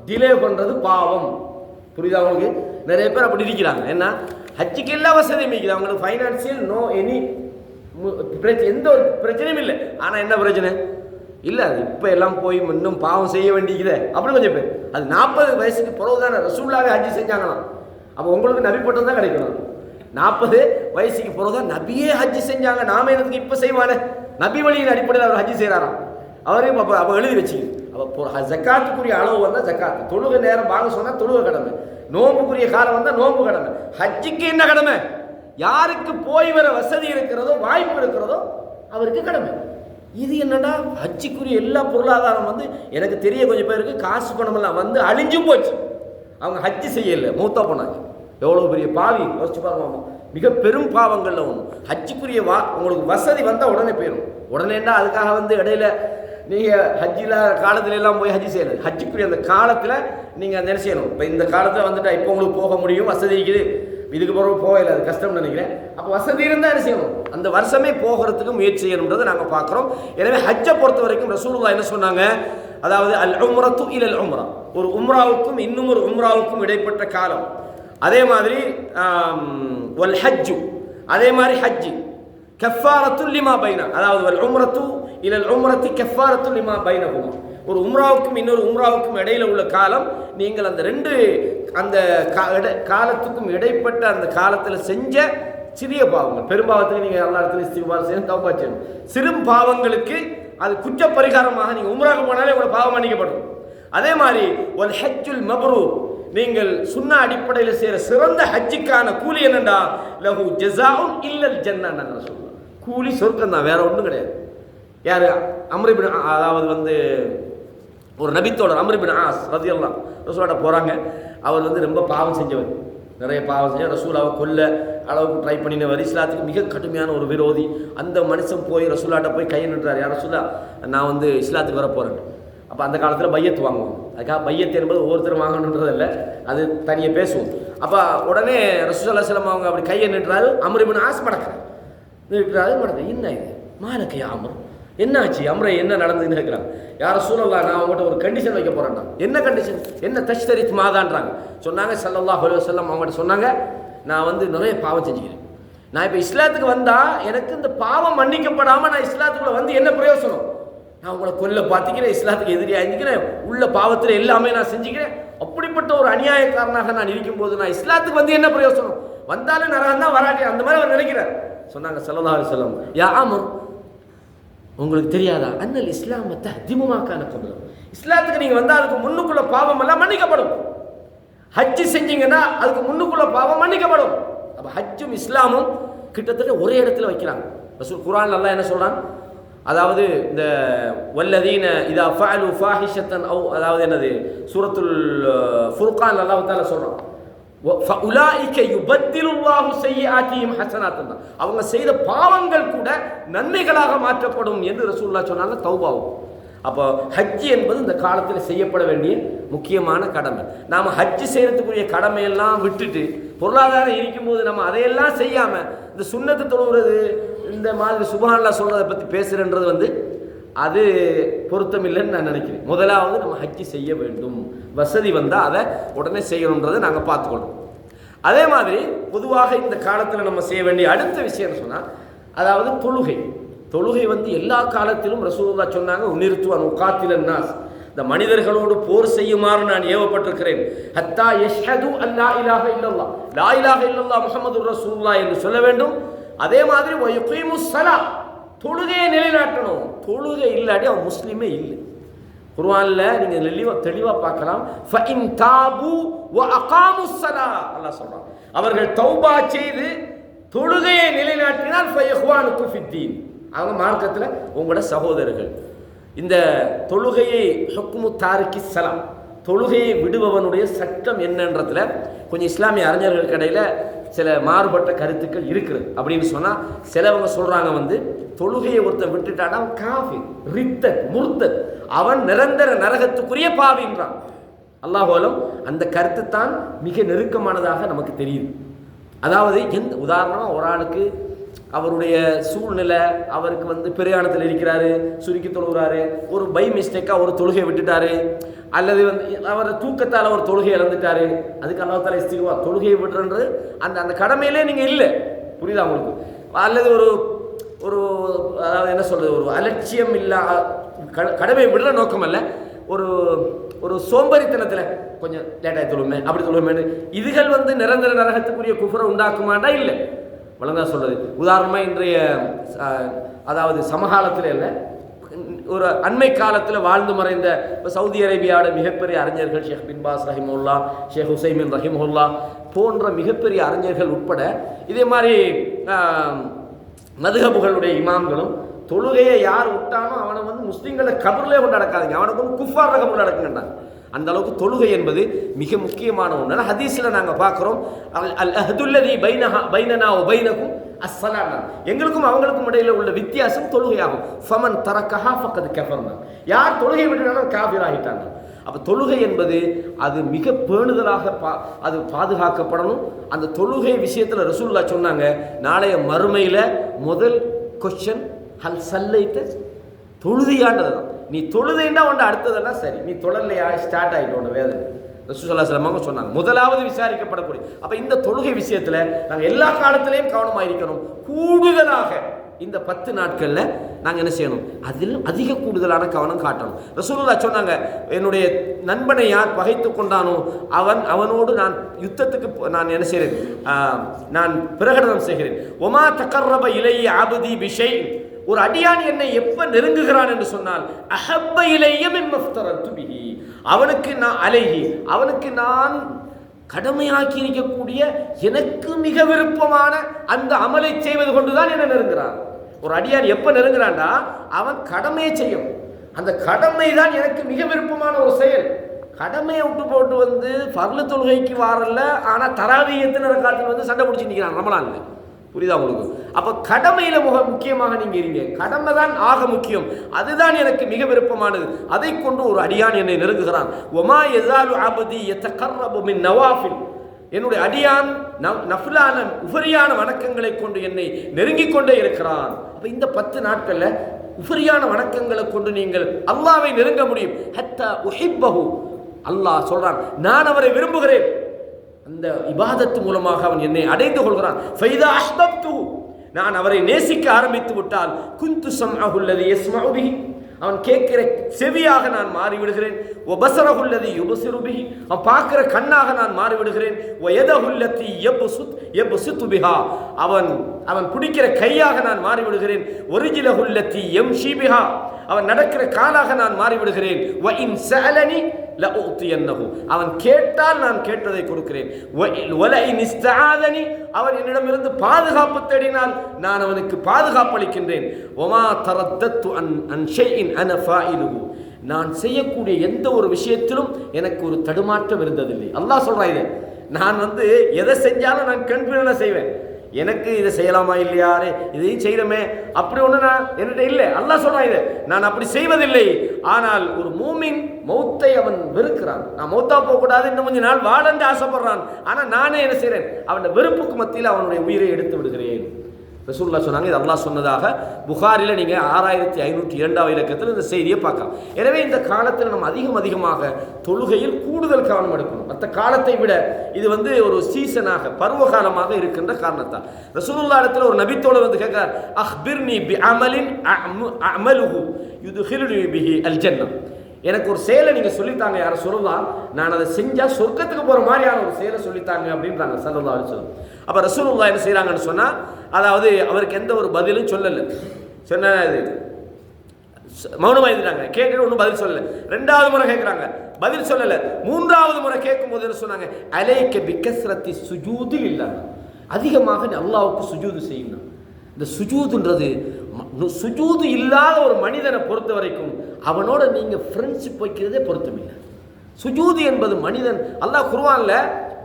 டிலே பண்ணுறது பாவம். புரியுதா உங்களுக்கு? நிறைய பேர் அப்படி இருக்கிறாங்க. ஏன்னா ஹஜ்ஜுக்கு எல்லா வசதியும் இருக்குது, அவங்களுக்கு ஃபைனான்சியல் நோ எனி எந்த ஒரு பிரச்சனையும் இல்லை. ஆனால் என்ன பிரச்சனை இல்லை, அது இப்போ எல்லாம் போய் இன்னும் பாவம் செய்ய வேண்டியது அப்படி கொஞ்சம் பேர். அது 40 வயசுக்கு பிறகு தானே ரசூலுல்லாஹ் ஹஜ்ஜி செஞ்சாங்களாம். அப்போ உங்களுக்கு நபி பட்டம் தான் கிடைக்கணும். 40 வயசுக்கு பிறகு தான் நபியே ஹஜ்ஜி செஞ்சாங்க. நாம எனக்கு இப்போ செய்வானே, நபி வழியின் அடிப்படையில் அவர் ஹஜ்ஜி செய்கிறாராம். அவரையும் அப்போ எழுதி வச்சுக்கு. அப்போ ஜக்காத்துக்குரிய அளவு வந்தால் ஜக்காத்து, தொழுகை நேரம் வாங்க சொன்னால் தொழுகை கடமை, நோம்புக்குரிய காலம் வந்தால் நோம்பு கடமை. ஹஜ்ஜிக்கு என்ன கடமை? யாருக்கு போய் வர வசதி இருக்கிறதோ வாய்ப்பு இருக்கிறதோ அவருக்கு கடமை. இது என்னடா ஹஜ்ஜிக்குரிய எல்லா பொருளாதாரம் எனக்கு தெரிய கொஞ்சம் பேருக்கு காசு பணமெல்லாம் அழிஞ்சும் போச்சு. அவங்க ஹஜ்ஜி செய்யலை, மூத்தா போனாங்க. எவ்வளோ பெரிய பாவி யோசிச்சு பாருங்க. மிக பெரும் பாவங்கள்ல ஒன்று ஹஜ்ஜிக்குரிய உங்களுக்கு வசதி வந்தால் உடனே போயிடும். உடனேண்டா அதுக்காக இடையில நீங்கள் ஹஜ்ஜில் காலத்துல எல்லாம் போய் ஹஜ்ஜி செய்யணும். ஹஜ்ஜுக்குரிய அந்த காலத்தில் நீங்கள் அந்த என்ன செய்யணும். இப்போ இந்த காலத்தில் வந்துட்டா இப்போ உங்களுக்கு போக முடியும், வசதி இருக்குது, இதுக்கு பிறகு போகல, அது கஷ்டம்னு நினைக்கிறேன். அப்போ வசதி இருந்தால் என்ன செய்யணும், அந்த வருஷமே போகிறதுக்கு முயற்சி செய்யணுன்றதை நாங்கள் பார்க்குறோம். எனவே ஹஜ்ஜை பொறுத்த வரைக்கும் ரசூலுல்லாஹ் என்ன சொன்னாங்க, அதாவது அல் உம்ரத்து இலல் உம்ரா, ஒரு உம்ராவுக்கும் இன்னும் ஒரு உம்ராவுக்கும் இடைப்பட்ட காலம். அதே மாதிரி வல் ஹஜ்ஜு, அதே மாதிரி ஹஜ்ஜி கஃபாரத்து லிமா பைனா, அதாவது வல் உம்ரத்து இலல் உம்ரத்தி கஃபாரத்து லிமா பைனஹுமா, ஒரு உம்ராவுக்கும் இன்னொரு உம்ராவுக்கும் இடையில உள்ள காலம். நீங்கள் அந்த ரெண்டு அந்த காலத்துக்கும் இடைப்பட்ட அந்த காலத்தில் செஞ்ச சிறிய பாவங்கள், பெரும்பாவத்துக்கு நீங்கள் எல்லா இடத்துலையும் இஸ்திக்பார் செய்யணும், தௌபா செய்யணும். சிறு பாவங்களுக்கு அது குற்ற பரிகாரமாக நீங்கள் உம்ராவுக்கு போனாலே உங்களோட பாவம் மன்னிக்கப்படும். அதே மாதிரி வல் ஹஜ்ஜுல் மப்ரூர், நீங்கள் சுன்னா அடிப்படையில் செய்கிற சிறந்த ஹஜ்ஜுக்கான கூலி என்னண்டா, லஹு ஜஸாஉன் இல்லல் ஜன்னah, சொல்லுவாங்க. கூலி சொர்க்கம் தான், வேற ஒன்றும் கிடையாது. யார் அம்ர் இப்னு, அதாவது வந்து ஒரு நபித்தோழர் அம்ர் இப்னு ஆஸ் ரலியல்லாஹு ரசூலோட போகிறாங்க. அவர் வந்து ரொம்ப பாவம் செஞ்சவர், நிறைய பாவம் செஞ்ச, ரசூலாவை கொல்ல அளவுக்கு ட்ரை பண்ணினவர், இஸ்லாத்துக்கு மிக கடுமையான ஒரு விரோதி. அந்த மனுஷன் போய் ரசூலாட்ட போய் கையை நின்றார், யார் ரசூலா நான் வந்து இஸ்லாத்துக்கு வர போகிறேன். அப்போ அந்த காலத்தில் பையத்து வாங்குவோம், அதுக்காக பையத்து என்பது ஒவ்வொருத்தரும் வாங்கணுன்றதில்லை, அது தனியாக பேசுவோம். அப்போ உடனே ரசூலுல்லாஹி ஸல்லல்லாஹு அலைஹி வஸல்லம் அவங்க அப்படி கையை நின்றாரு. அம்ர் இப்னு ஆஸ் மடக்கிறார், நிற்கிறாரு மடக்க, என்ன இது மாலக்கு யா அம்ர், என்னாச்சு அம்ரை, என்ன நடந்ததுன்னு கேட்குறாங்க. யார் ரசூலுல்லாஹ் நான் அவங்கள்ட்ட ஒரு கண்டிஷன் வைக்க போகிறேன்டா. என்ன கண்டிஷன், என்ன தஷ்தரித் மாதான்றாங்க. சொன்னாங்க ஸல்லல்லாஹு அலைஹி வஸல்லம் அவங்கள்ட்ட சொன்னாங்க, நான் வந்து நிறைய பாவம் செஞ்சுக்கிறேன், நான் இப்போ இஸ்லாத்துக்கு வந்தால் எனக்கு இந்த பாவம் மன்னிக்கப்படாமல் நான் இஸ்லாத்துக்குள்ளே வந்து என்ன பிரயோசனம், நான் உங்களை கொல்ல பார்த்துக்கிறேன், இஸ்லாத்துக்கு எதிரியாக இருந்துக்கிறேன், உள்ள பாவத்தில் எல்லாமே நான் செஞ்சுக்கிறேன், அப்படிப்பட்ட ஒரு அநியாயக்காரனாக நான் இருக்கும்போது நான் இஸ்லாத்துக்கு வந்து என்ன பிரயோசனம், வந்தாலும் நரகம் தான் வராட்டே, அந்த மாதிரி அவர் நினைக்கிறார். சொன்னாங்க ஸல்லல்லாஹு அலைஹி வஸல்லம், யா அம்ர் உங்களுக்கு தெரியாதா, அன்னல் இஸ்லாம தஹ்திமுமாக்கான கபலம், இஸ்லாத்துக்கு நீங்கள் வந்தால் அதுக்கு முன்னுக்குள்ள பாவம் எல்லாம் மன்னிக்கப்படும். ஹஜ்ஜு செஞ்சீங்கன்னா அதுக்கு முன்னுக்குள்ள பாவம் மன்னிக்கப்படும். அப்போ ஹஜ்ஜும் இஸ்லாமும் கிட்டத்தட்ட ஒரே இடத்துல வைக்கிறாங்க. ரசூல் குர்ஆன்ல அல்லாஹ் என்ன சொல்றான், அதாவது இந்த வல்லதீன இதா ஃபஅலு ஃபாஹிஷத்தன் அவ், அதாவது என்னது சூரத்துல் ஃபுர்கான் அல்லாஹ் தஆலா சொல்றான், ஃபஉலாயிக யுபத்திலுல்லாஹு ஸய்யிஆத்திஹிம் ஹஸனாத்தன், அவங்க செய்த பாவங்கள் கூட நன்மைகளாக மாற்றப்படும் என்று ரசூலுல்லாஹ் சொன்னாங்க தௌபாவும். அப்போ ஹஜ்ஜி என்பது இந்த காலத்தில் செய்யப்பட வேண்டிய முக்கியமான கடமை. நாம் ஹஜ்ஜி செய்கிறதுக்குரிய கடமையெல்லாம் விட்டுட்டு பொருளாதாரம் இருக்கும்போது நம்ம அதையெல்லாம் செய்யாமல் இந்த சுன்னத்து தொழுகிறது, இந்த மாதிரி சுப்ஹானல்லாஹ் சொல்கிறத பற்றி பேசுகிறன்றது வந்து அது பொருத்தமில்லைன்னு நான் நினைக்கிறேன். முதலாவது நம்ம ஹஜ்ஜி செய்ய வேண்டும், வசதி வந்தால் அதை உடனே செய்யணுன்றதை நாங்கள் பார்த்துக்கொள்ளும். அதே மாதிரி பொதுவாக இந்த காலத்தில் நம்ம செய்ய வேண்டிய அடுத்த விஷயம்னு சொன்னால், அதாவது தொழுகை. தொழுகை வந்து எல்லா காலத்திலும் ரசூலுல்லாஹ் சொன்னாங்க, உனிர்த்துவன் உகாத்திலன் நாஸ், இந்த மனிதர்களோடு போர் செய்யுமாறு நான் ஏவப்பட்டிருக்கிறேன். ஹத்தா யஷ்ஹது அல்லா இலாஹ இல்லல்லாஹ், லா இலாஹ இல்லல்லாஹ் முஹம்மதுர் ரசூலுல்லாஹ் என்று சொல்ல வேண்டும். அதே மாதிரி வயுகீமுஸ் ஸலாத், தொழுகையை நிலைநாட்டணும். தொழுகை இல்லாட்டி அவன் முஸ்லீமே இல்லை. குர்ஆன்ல நீங்க தெளிவா பார்க்கலாம், ஃபஇன் தாபு வ அகாமுஸ் ஸலாத், அல்லாஹ் சொல்றான், அவர்கள் தௌபா செய்து தொழுகையை நிலைநாட்டினால் ஃபயஹ்வானுக்கும் ஃபித்தீன், அவங்க மார்க்கத்தில் உங்களோட சகோதரர்கள். இந்த தொழுகையை ஹுக்மு தாரிக்கி ஸலாம், தொழுகையை விடுபவனுடைய சட்டம் என்னன்றதுல கொஞ்சம் இஸ்லாமிய அறிஞர்களுக்கு இடையில் சில மாறுபட்ட கருத்துக்கள் இருக்குது. அப்படின்னு சொன்னால் சிலவங்க சொல்கிறாங்க வந்து தொழுகையை ஒருத்தன் விட்டுட்டானா அவன் காஃபிர், ரித்தத், முர்தத், அவன் நிரந்தர நரகத்துக்குரிய பாவின்றான். அல்லாஹ்வாலும் அந்த கருத்து தான் மிக நெருக்கமானதாக நமக்கு தெரியுது. அதாவது எந்த உதாரணமாக ஒரு ஆளுக்கு அவருடைய சூழ்நிலை, அவருக்கு வந்து பிரயாணத்தில் இருக்கிறாரு, சுருக்கி தொழுகிறாரு, ஒரு பை மிஸ்டேக்காக ஒரு தொழுகையை விட்டுட்டாரு, அல்லது வந்து அவர் தூக்கத்தால் ஒரு தொழுகை இழந்துட்டாரு, அதுக்கு அல்லாஹ் தஆலா இஸ்திக்ஃபார், தொழுகையை விட்டுறது அந்த அந்த கடமையிலே நீங்கள் இல்லை, புரியுதா உங்களுக்கு? அல்லது ஒரு ஒரு அதாவது என்ன சொல்கிறது, ஒரு அலட்சியம் இல்லா கடமையை விடுற நோக்கம் அல்ல, ஒரு ஒரு சோம்பரித்தனத்தில் கொஞ்சம் லேட்டாக தொழுமே அப்படி தொழுமேன்னு, இதுகள் வந்து நிரந்தர நரகத்துக்குரிய குஃப்ரை உண்டாக்குமாண்டா இல்லை. வழங்கா சொல்கிறது. உதாரணமாக இன்றைய அதாவது சமகாலத்தில் இல்லை, ஒரு அண்மை காலத்தில் வாழ்ந்து மறைந்த சவுதி அரேபியாவோட மிகப்பெரிய அறிஞர்கள் ஷேக் பின் பாஸ் ரஹிமுல்லா, ஷேக் ஹுசைமின் ரஹிமுல்லா போன்ற மிகப்பெரிய அறிஞர்கள் உட்பட இதே மாதிரி மதுஹபுகளுடைய இமாம்களும் தொழுகையை யார் விட்டானோ அவனை வந்து முஸ்லீம்களை கபர்லேயே கொண்டு நடக்காதீங்க, அவனுக்கு வந்து குஃபார் கபர் நடக்குங்கட்டாங்க. அந்த அளவுக்கு தொழுகை என்பது மிக முக்கியமான ஒன்று. ஹதீஸில் நாங்கள் பார்க்குறோம், அல் அஹதுல்லதி பைனனா வ பைனகும் அஸ்ஸலானா, எங்களுக்கும் அவங்களுக்கும் இடையில உள்ள வித்தியாசம் தொழுகையாகும். ஃபமன் தரக்கஹா ஃபக்கத் கஃபர்னா, யார் தொழுகை விட்டுனாலும் காஃபிர் ஆகிட்டாங்க. அப்போ தொழுகை என்பது அது மிக பேணுதலாக அது பாதுகாக்கப்படணும். அந்த தொழுகை விஷயத்தில் ரசூலுல்லாஹ் சொன்னாங்க, நாளைய மறுமையில் முதல் கொஸ்டின் ஹல் சல்லைத்த, தொழுதியான்றது தான். நீ தொழுதைன்னா உண்ட அடுத்ததெல்லாம் சரி, நீ தொழலையா ஸ்டார்ட் ஆகிட்டு உண்ட வேதனை. ரசூலுல்லாஹி ஸல்லல்லாஹு அலைஹி வஸல்லம் சொன்னாங்க முதலாவது விசாரிக்கப்படக்கூடிய. அப்போ இந்த தொழுகை விஷயத்தில் நாங்கள் எல்லா காலத்திலையும் கவனமாக இருக்கணும். கூடுதலாக இந்த 10 நாட்களில் நாங்கள் என்ன செய்யணும், அதில் அதிக கூடுதலான கவனம் காட்டணும். ரசூலுல்லாஹ் சொன்னாங்க, என்னுடைய நண்பனை யார் பகைத்து கொண்டானோ அவனோடு நான் யுத்தத்துக்கு நான் என்ன செய்கிறேன், நான் பிரகடனம் செய்கிறேன். ஒமா தகர்ரப இலைய அபதி பிஷை, ஒரு அடியான் என்னை எப்ப நெருங்குகிறான் என்று சொன்னால் அஹப்ப இலைய மின் மஃப்தரத்து பிஹி, அவனுக்கு நான் கடமையாக்கி இருக்கக்கூடிய எனக்கு மிக விருப்பமான அந்த அமலை செய்வது கொண்டுதான் என்ன நெருங்குறான். ஒரு அடியான் எப்ப நெருங்குறான்டா, அவன் கடமையை செய்யும். அந்த கடமை தான் எனக்கு மிக விருப்பமான ஒரு செயல். கடமையை விட்டு போட்டு வந்து ஃபர்லு தொழுகைக்கு வாரல்ல, ஆனா தராவி எத்தனை ரக்காத்தில் வந்து சண்டை பிடிச்சி நிற்கிறான் ரமலான்ல. புரியுதா உங்களுக்கு? அப்ப கடமையில முக்கியமாக நீங்க இருங்க. கடமை தான் ஆக முக்கியம், அதுதான் எனக்கு மிக விருப்பமானது. அதை கொண்டு ஒரு அடியான் என்னை நெருங்குகிறான். ஒமா யஸாலு அப்தி யதகர்ரபு மின் நவாஃபில், என்னுடைய அடியான் நஃபிலான உஃபரியான வணக்கங்களை கொண்டு என்னை நெருங்கிக் கொண்டே இருக்கிறான். அப்ப இந்த 10 நாட்கள்ல உஃபரியான வணக்கங்களை கொண்டு நீங்கள் அல்லாஹ்வை நெருங்க முடியும். ஹத்தா உஹிப்பஹு, அல்லாஹ் சொல்றான், நான் அவரை விரும்புகிறேன். அந்த இபாதத்து மூலமாக அவன் என்னை அடைந்து கொள்கிறான். ஃபைதா அஹ்பப்து, நான் அவரை நேசிக்க ஆரம்பித்து விட்டால் குந்து ஸம்அஹு அல்லதி யஸ்மஉ பிஹி, அவன் கேட்கிற செவியாக நான் மாறிவிடுகிறேன். ஒ பஸரஹு அல்லதி யுபஸிரு பிஹி, அவன் பார்க்கிற கண்ணாக நான் மாறிவிடுகிறேன். ஒ யதஹு அல்லதி யப்சுத்து பிஹா, அவன் பிடிக்கிற கையாக நான் மாறிவிடுகிறேன். ஒ ரிஜ்லஹு அல்லதி யம்ஷி பிஹா, அவன் நடக்கிற காலாக நான் மாறிவிடுகிறேன். வ இன் ஸஅலனி லஉதியன்னஹு, அவன் கேட்டால் நான் கேட்டதை கொடுக்கிறேன். வல இன் இஸ்தஆதனி, அவன் என்னிடமிருந்து பாதுகாப்பு தேடினால் நான் அவனுக்கு பாதுகாப்பு அளிக்கின்றேன். வமா தரத்தத்து அன் ஷைஇன் அன ஃபாயிலுஹு, நான் செய்யக்கூடிய எந்த ஒரு விஷயத்திலும் எனக்கு ஒரு தடுமாற்றம் இருந்ததில்லை. அல்லாஹ் சொல்றான், இது நான் வந்து எதை செஞ்சாலும் நான் கன்ஃபிடன்ஸா செய்வேன். எனக்கு இதை செய்யலாமா இல்லையாரு, இதையும் செய்யறமே அப்படி ஒன்று நான் என்கிட்ட இல்லை. அல்லாஹ் சொல்றான், இதை நான் அப்படி செய்வதில்லை. ஆனால் ஒரு மூமின் மௌத்தை அவன் வெறுக்கிறான். நான் மௌத்தா போகக்கூடாது, இன்னும் கொஞ்ச நாள் வாழந்து ஆசைப்படுறான். ஆனால் நானே என்ன செய்கிறேன், அவன் வெறுப்புக்கு மத்தியில் அவனுடைய உயிரை எடுத்து விடுகிறேன். ரசூலுல்லாஹ் சொன்னாங்க, இது அல்லாஹ் சொன்னதாக புகாரில் நீங்கள் 6502 இலக்கத்தில் இந்த செய்தியை பார்க்கலாம். எனவே இந்த காலத்தில் நம்ம அதிகமாக தொழுகையில் கூடுதல் கவனம் எடுக்கணும். மற்ற காலத்தை விட இது வந்து ஒரு சீசனாக பருவகாலமாக இருக்கின்ற காரணத்தால் ரசூலுல்லாஹ் இடத்துல ஒரு நபித்தோழர் வந்து கேட்கிறார், அஹ்பிர்னி பி அமலின் அமலுஹு யுத்ஹிலுனி பிஹி அல் ஜன்னah, எனக்கு ஒரு செயலை நீங்கள் சொல்லித்தாங்க யாரை சொல்லலாம், நான் அதை செஞ்சால் சொர்க்கத்துக்கு போகிற மாதிரியான ஒரு செயலை சொல்லித்தாங்க அப்படின்றாங்க ஸல்லல்லாஹு அலைஹி வஸல்லம். அப்போ ரசூலுல்லாஹ் என்ன செய்கிறாங்கன்னு சொன்னால், அதாவது அவருக்கு எந்த ஒரு பதிலும் சொல்லலை. சொன்ன மௌனமாக இருந்தாங்க, கேட்டுட்டு ஒன்றும் பதில் சொல்லலை. 2வது முறை கேட்குறாங்க, பதில் சொல்லலை. 3வது முறை கேட்கும் போது என்ன சொன்னாங்க, அலைக்க பிகஸ்ரத்தி சுஜூது இல்லாம, அதிகமாக நீ அல்லாஹ்வுக்கு சுஜூது செய்யணும். இந்த சுஜூதுன்றது, சுஜூது இல்லாத ஒரு மனிதனை பொறுத்த வரைக்கும் அவனோட நீங்க ஃப்ரெண்ட்ஷிப் வைக்கிறதே பொருத்தமில்லை. சுஜூது என்பது மனிதன், அல்லாஹ் குர்ஆன்ல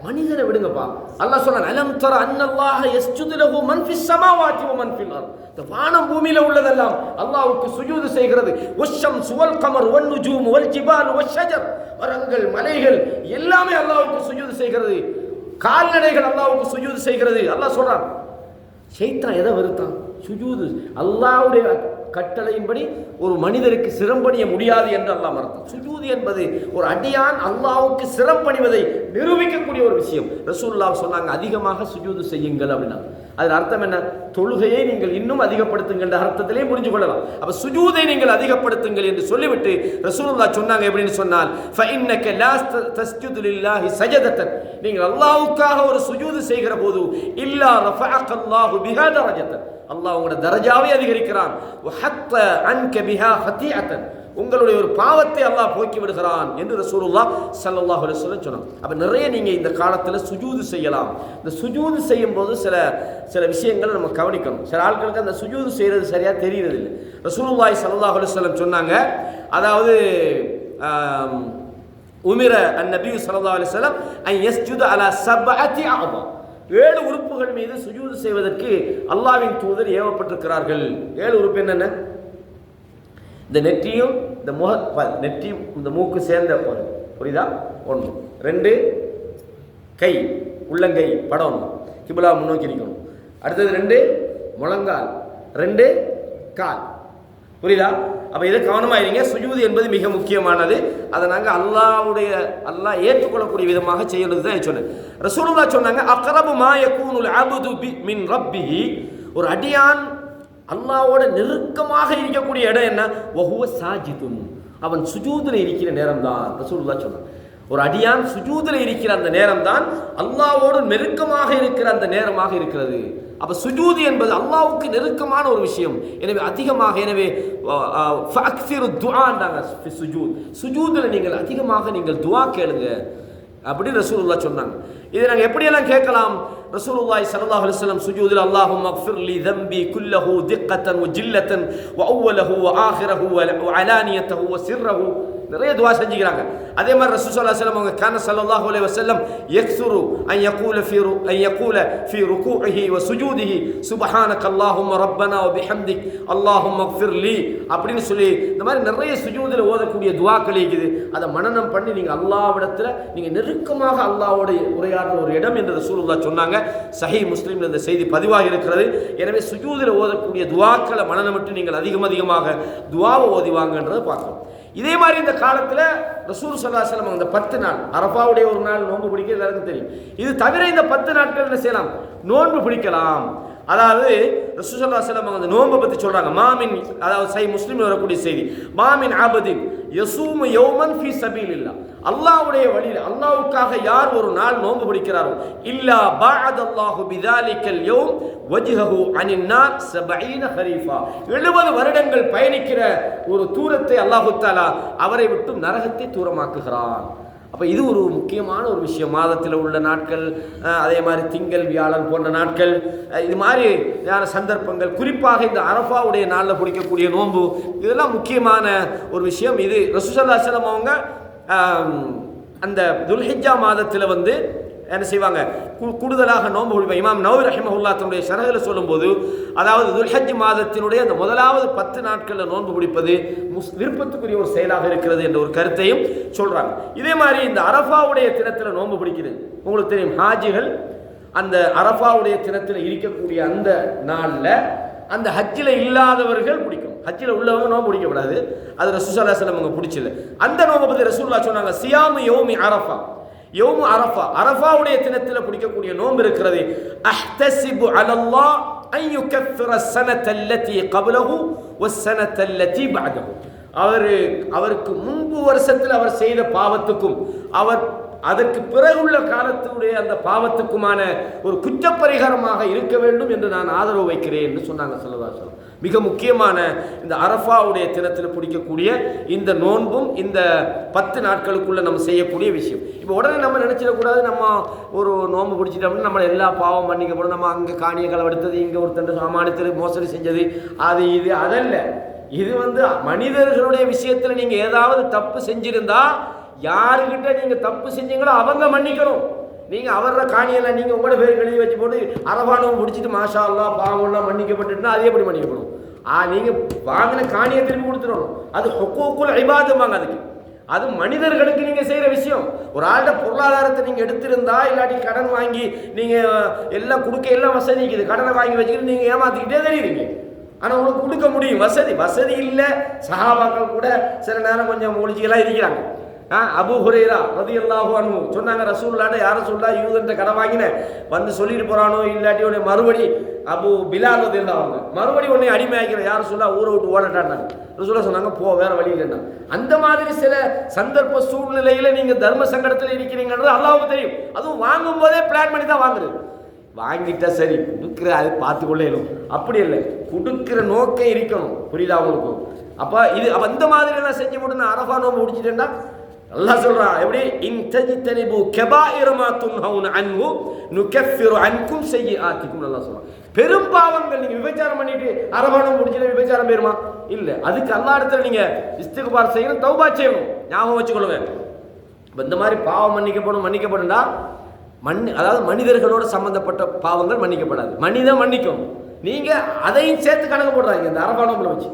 மனிதனை விடுங்கப்பா, அல்லாஹ் சொல்றான், அலம் தர அன்னல்லாஹ யஸ்ஜுது லஹு மன் ஃபிஸ் ஸமாவாதி வ மன் ஃபில் அர்த், இந்த வானம் பூமியில உள்ளதெல்லாம் அல்லாஹ்வுக்கு சுஜூது செய்கிறது. வஷ்ஷம்ஸு வல் கமர் வன் நுஜூம் வல் ஜிபால் வஷ்ஷஜர், மரங்கள் மலைகள் எல்லாமே அல்லாஹ்வுக்கு சுஜூது செய்கிறது. கால்நடைகள் அல்லாஹ்வுக்கு சுஜூது செய்கிறது. அல்லாஹ் சொல்றான், ஷைத்தான் எதை வெறுத்தான்? சுஜூது. அல்லாஹ்வுடைய கட்டளையின்படி ஒரு மனிதருக்கு சிரம்பணிய முடியாது என்று அல்லாஹ் மறுத்தான். சுஜூது என்பது ஒரு அடியான் அல்லாஹ்வுக்கு சிரம்பணிவதை நிரூபிக்கக்கூடிய ஒரு விஷயம். ரசூலுல்லாஹ் சொன்னாங்க, அதிகமாக சுஜூது செய்யுங்கள் அப்படின்னா. அதன் அர்த்தம் என்ன? தொழுகையை நீங்கள் இன்னும் அதிகப்படுத்துங்கள் என்ற அர்த்தத்திலே புரிஞ்சு கொள்ளலாம். அப்ப சுஜூதை நீங்கள் அதிகப்படுத்துங்கள் என்று சொல்லிவிட்டு ரசூலுல்லாஹ் சொன்னாங்க எப்படின்னு சொன்னால், ஃபஇன்னக லா தஸ்ஜுது லில்லாஹி சஜதத்தன், நீங்கள் அல்லாஹ்வுக்காக ஒரு சுஜூது செய்கிற போது இல்லா ரஃபஅக அல்லாஹு பிஹா தரஜத்தன், அல்லாஹ் உங்களோட தரஜாவை அதிகரிக்கிறான். வஹத்த அன்க பிஹா ஹதீஅத்தன், உங்களுடைய ஒரு பாவத்தை அல்லாஹ் போக்கி விடுகிறான் என்று ரசூலுல்லாஹ் ஸல்லல்லாஹு அலைஹி வஸல்லம் சொன்னாங்க. அப்ப நிறைய நீங்க இந்த காலத்தில் சுஜூது செய்யலாம். இந்த சுஜூது செய்யும் போது சில விஷயங்களை நம்ம கவனிக்கணும். சில ஆட்களுக்கு அந்த சுஜூது செய்யறது சரியா தெரியறது இல்லை. ரசூலுல்லாஹி ஸல்லல்லாஹு அலைஹி வஸல்லம் சொன்னாங்க, அதாவது உமிர அன்-நபி ஸல்லல்லாஹு அலைஹி வஸல்லம் அன் யஸ்ஜுத அலா சப்அத்தி அஅதா, 7 உறுப்புகள் மீது சுஜூது செய்வதற்கு அல்லாஹ்வின் தூதர் ஏவப்பட்டிருக்கிறார்கள். 7 உறுப்பு என்னென்ன? இந்த நெற்றியும் இந்த நெற்றியும் இந்த மூக்கு சேர்ந்த புரியுதா? 1. 2 கை, உள்ளங்கை படம் கிபிலா முன்னோக்கி நிற்கணும். அடுத்தது 2 முழங்கால், 2 கால். புரியுதா? அப்ப இதை கவனமாயிருங்க. சுஜூது என்பது மிக முக்கியமானது. அதை நாங்கள் அல்லாஹ் ஏற்றுக்கொள்ளக்கூடிய விதமாக செய்யறது தான் சொன்னேன். ரசூலுல்லாஹ் சொன்னாங்க, அக்ரபு மா யகூனுல் அப்து மின் ரப்பிஹி, ஒரு அடியான் அல்லாஹ்வோட நெருக்கமாக இருக்கக்கூடிய இடம் என்ன? வஹுவ சாஜிதுன், அவன் சுஜூதில் இருக்கிற நேரம் தான். ரசூலுல்லாஹ் சொன்னாங்க, ஒரு அடியான் சுஜூதில் இருக்கிற அந்த நேரம் தான் அல்லாஹ்வோடு நெருக்கமாக இருக்கிற அந்த நேரமாக இருக்கிறது. அப்ப சுஜூது என்பது அல்லாஹ்வுக்கு நெருக்கமான ஒரு விஷயம். எனவே அதிகமாக, எனவே சுஜூதில் நீங்கள் அதிகமாக நீங்கள் துஆ கேளுங்க அப்படின்னு ரசூலுல்லாஹ் சொன்னாங்க. இதை நாங்கள் எப்படியெல்லாம் கேட்கலாம்? ரசூலுல்லாஹி ஸல்லல்லாஹு அலைஹி வஸல்லம் சுஜூதில் அல்லாஹும்ம அக்ஃபிர் லி தம்பி குல்லஹு திக்கத்தன் வ ஜில்லத்தன் வ அவ்வலஹு வ ஆகிரஹு வ அலானியத்தஹு வ சிர்ரஹு, நிறைய துஆ செஞ்சுக்கிறாங்க. அதே மாதிரி ரசூல் ஸல்லல்லாஹு அலைஹி வஸல்லம் அவங்க கான ஸல்லல்லாஹு அலைஹி வஸல்லம் யக்ஸுரு அன் யகூல ஃபீ ருகூஇஹி வ சுஜூதிஹி சுப்ஹானக அல்லாஹும்ம ரப்பனா வ பிஹம்திக் அல்லாஹும்ம அக்ஃபிர் லி அப்படின்னு சொல்லி இந்த மாதிரி நிறைய சுஜூதில் ஓதக்கூடிய துஆக்கள் இருக்குது. அதை மனனம் பண்ணி நீங்கள் அல்லாஹ்விடத்தில் நீங்கள் நெருக்கமாக அல்லாஹ்வோட உரையாடுற ஒரு இடம் என்று ரசூலுல்லாஹ் சொன்னாங்க. சஹீஹ் முஸ்லிம்ல இந்த செய்தி பதிவாக இருக்கிறது. எனவே சுஜூதில் ஓதக்கூடிய துஆக்களை மனனமிட்டு நீங்கள் அதிகமாக துஆவை ஓதிவாங்கன்றதை பார்க்கணும். இதே மாதிரி இந்த காலத்தில் ரசூல் ஸல்லல்லாஹு அலைஹி வஸல்லம் இந்த 10 நாள், அரஃபாவுடைய ஒரு நாள் நோன்பு பிடிக்க எல்லாருக்கும் தெரியும். இது தவிர இந்த 10 நாட்கள் என்ன செய்யலாம்? நோன்பு பிடிக்கலாம். அதாவது ரசூல் ஸல்லல்லாஹு அலைஹி வஸல்லம் அந்த நோன்பை பற்றி சொல்றாங்க. மாமின், அதாவது சஹீஹ் முஸ்லிம்ல வரக்கூடிய செய்தி, மாமின் ஆபதின் யஸூமு யௌமன் ஃபீ சபீலில்லாஹ், அல்லாஹ்வுடைய வழியில் அல்லாஹ்வுக்காக யார் ஒரு நாள் நோன்பு பிடிக்கிறாரோ, இல்லா பஅதல்லாஹு பிதாலிகல் யௌம் வஜ்ஹஹு அனின் நார் 70 ஹரீஃபா, 70 வருடங்கள் பயணிக்கிற ஒரு தூரத்தை அல்லாஹ் தஆலா அவரை விட்டு நரகத்தை தூரமாக்குகிறான். அப்போ இது ஒரு முக்கியமான ஒரு விஷயம். மாதத்தில் உள்ள நாட்கள், அதே மாதிரி திங்கள் வியாழன் போன்ற நாட்கள், இது மாதிரி சந்தர்ப்பங்கள், குறிப்பாக இந்த அரஃபாவுடைய நாளில் பிடிக்கக்கூடிய நோன்பு, இதெல்லாம் முக்கியமான ஒரு விஷயம். இது ரசூல் ஸல்லல்லாஹு அலைஹி வஸல்லம் அவங்க அந்த துல்ஹிஜ்ஜா மாதத்தில் வந்து என்ன செய்வாங்க? கூடுதலாக நோன்பு பிடிப்பாங்க. இமாம் நவவி ரஹிமஹுல்லாஹ் தன்னுடைய ஷரஹில் சொல்லும்போது, அதாவது துல்ஹஜ் மாதத்தினுடைய அந்த முதலாவது 10 நாட்களில் நோன்பு பிடிப்பது விருப்பத்துக்குரிய ஒரு செயலாக இருக்கிறது என்ற ஒரு கருத்தையும் சொல்றாங்க. இதே மாதிரி இந்த அரஃபாவுடைய தினத்தில் நோன்பு பிடிக்கிறது உங்களுக்கு தெரியும். ஹாஜிகள் அந்த அரஃபாவுடைய தினத்தில் இருக்கக்கூடிய அந்த நாளில் அந்த ஹஜ்ஜில் இல்லாதவர்கள் பிடிக்கும். ஹஜ்ஜில் உள்ளவங்க நோன்பு பிடிக்கக்கூடாது. அது ரசூல் ஸல்லல்லாஹு அலைஹி வஸல்லம் அவங்க பிடிச்சல. அந்த நோன்பை பற்றி ரசூலுல்லாஹ் சொன்னாங்க, சியாமு யௌமி அரஃபா, யௌமு அரஃபா, அரஃபாவுடைய தினத்தில் பிடிக்கக்கூடிய நோன்பு இருக்கிறது. அஹ்தஸிபு அலல்லாஹ் அன் யுகஃபிர ஸனத அல்லதி கப்லஹு வஸ்ஸனத அல்லதி பஅதஹு, அவருக்கு முன்பு வருஷத்தில் அவர் செய்த பாவத்துக்கும் அவர் அதற்கு பிறகுள்ள காலத்துடைய அந்த பாவத்துக்குமான ஒரு குற்றப்பரிகாரமாக இருக்க வேண்டும் என்று நான் ஆதரவு வைக்கிறேன் என்று சொன்னாங்க ஸல்லல்லாஹு அலைஹி வஸல்லம். மிக முக்கியமான இந்த அரஃபாவுடைய தினத்தில் பிடிக்கக்கூடிய இந்த நோன்பும் இந்த 10 நாட்களுக்குள்ள நம்ம செய்யக்கூடிய விஷயம். இப்போ உடனே நம்ம நினைச்சிடக்கூடாது, நம்ம ஒரு நோன்பு பிடிச்சிட்டோம்னா நம்ம எல்லா பாவம் மன்னிக்கப்படும், நம்ம அங்கே காணியை களவெடுத்தது, இங்கே ஒருத்தர் சாமானியத்தில் மோசடி செஞ்சது, அது இது அதல்ல. இது வந்து மனிதர்களுடைய விஷயத்தில் நீங்கள் ஏதாவது தப்பு செஞ்சிருந்தா யாருக்கிட்ட நீங்கள் தப்பு செஞ்சீங்களோ அவங்க மன்னிக்கணும். நீங்கள் அவரோட காணியெல்லாம் நீங்கள் உங்களோட பேர் எழுதி வச்சு போட்டு அரபானவும் முடிச்சுட்டு மாஷா அல்லாஹ் பாவம்லாம் மன்னிக்கப்பட்டுனா அது எப்படி மன்னிக்கப்படும்? நீங்கள் வாங்கின காணியை திரும்பி கொடுத்துடணும். அது ஹுக்கூக்குல் இபாதும்பாங்க. அதுக்கு அது மனிதர்களுக்கு நீங்கள் செய்கிற விஷயம். ஒரு ஆள்கிட்ட பொருளாதாரத்தை நீங்கள் எடுத்திருந்தா, இல்லாட்டி கடன் வாங்கி நீங்கள் எல்லாம் கொடுக்க எல்லாம் வசதி இருக்குது, கடனை வாங்கி வச்சுக்கிட்டு நீங்கள் ஏமாற்றிக்கிட்டே தெரியுறீங்க. ஆனால் உங்களுக்கு கொடுக்க முடியும், வசதி இல்லை. சஹாபாக்கள் கூட சில நேரம் கொஞ்சம் ஒழிச்சிக்கெல்லாம் இருக்கிறாங்க. அபூ ஹுரைரா ரலியல்லாஹு அன்ஹு சொன்னாங்க, ரசூலுல்லாஹ்ட்ட யார சொல்லா யூதன்ட்ட கடன் வாங்கினேன், வந்து சொல்லிட்டு போறானோ இல்லாட்டி உடனே மறுபடி அபூ பிலால் ரலியல்லாஹு அன்ஹு மறுபடி உடனே அடிமையாக்கிற யார சொல்லா ஊரை விட்டு ஓடட்டான்னாங்க. ரசூலுல்லாஹ் சொன்னாங்க, போ வேற வழி இல்லைன்னா. அந்த மாதிரி சில சந்தர்ப்ப சூழ்நிலையில நீங்க தர்ம சங்கடத்தில் இருக்கிறீங்கன்றது அல்லாஹ்வுக்கு தெரியும். அதுவும் வாங்கும் போதே பிளான் பண்ணி தான் வாங்குறது. வாங்கிட்டா சரி, கொடுக்குற அது பார்த்துக்கொள்ளேனும், அப்படி இல்லை, கொடுக்குற நோக்கம் இருக்கணும். புரியுதா உங்களுக்கு? அப்போ இந்த மாதிரி எல்லாம் செஞ்சு போட்டு நான் அரஃபா நோம்பு முடிச்சிட்டேன்னா அல்லாஹ் சொல்றான், எப்படி இன் தஜ்தனிபு கபாயிர மா துன்ஹவுன அன்ஹு நுகஃபிரு அன்கும் ஸய்யிஆத்திக்கும். அல்லாஹ் சொல்றான், பெரும் பாவங்கள் நீங்க விபச்சாரம் பண்ணிட்டு அரஃபா நோம்பு முடிச்சிட்டு விபச்சாரம் பேருமா? இல்ல. அதுக்கு அல்லாஹ் இடத்துல நீங்க இஸ்திக்பார் செய்யணும், தௌபா செய்யணும். ஞாபகம் வச்சுக்கொள்ளுங்க, இந்த மாதிரி பாவம் மன்னிக்கப்படும்டா அதாவது மனிதர்களோடு சம்பந்தப்பட்ட பாவங்கள் மன்னிக்கப்படாது. மனிதன் மன்னிக்கும், நீங்கள் அதையும் சேர்த்து கணக்கு போடுறாங்க இந்த அரபா நோம்பில் வச்சு.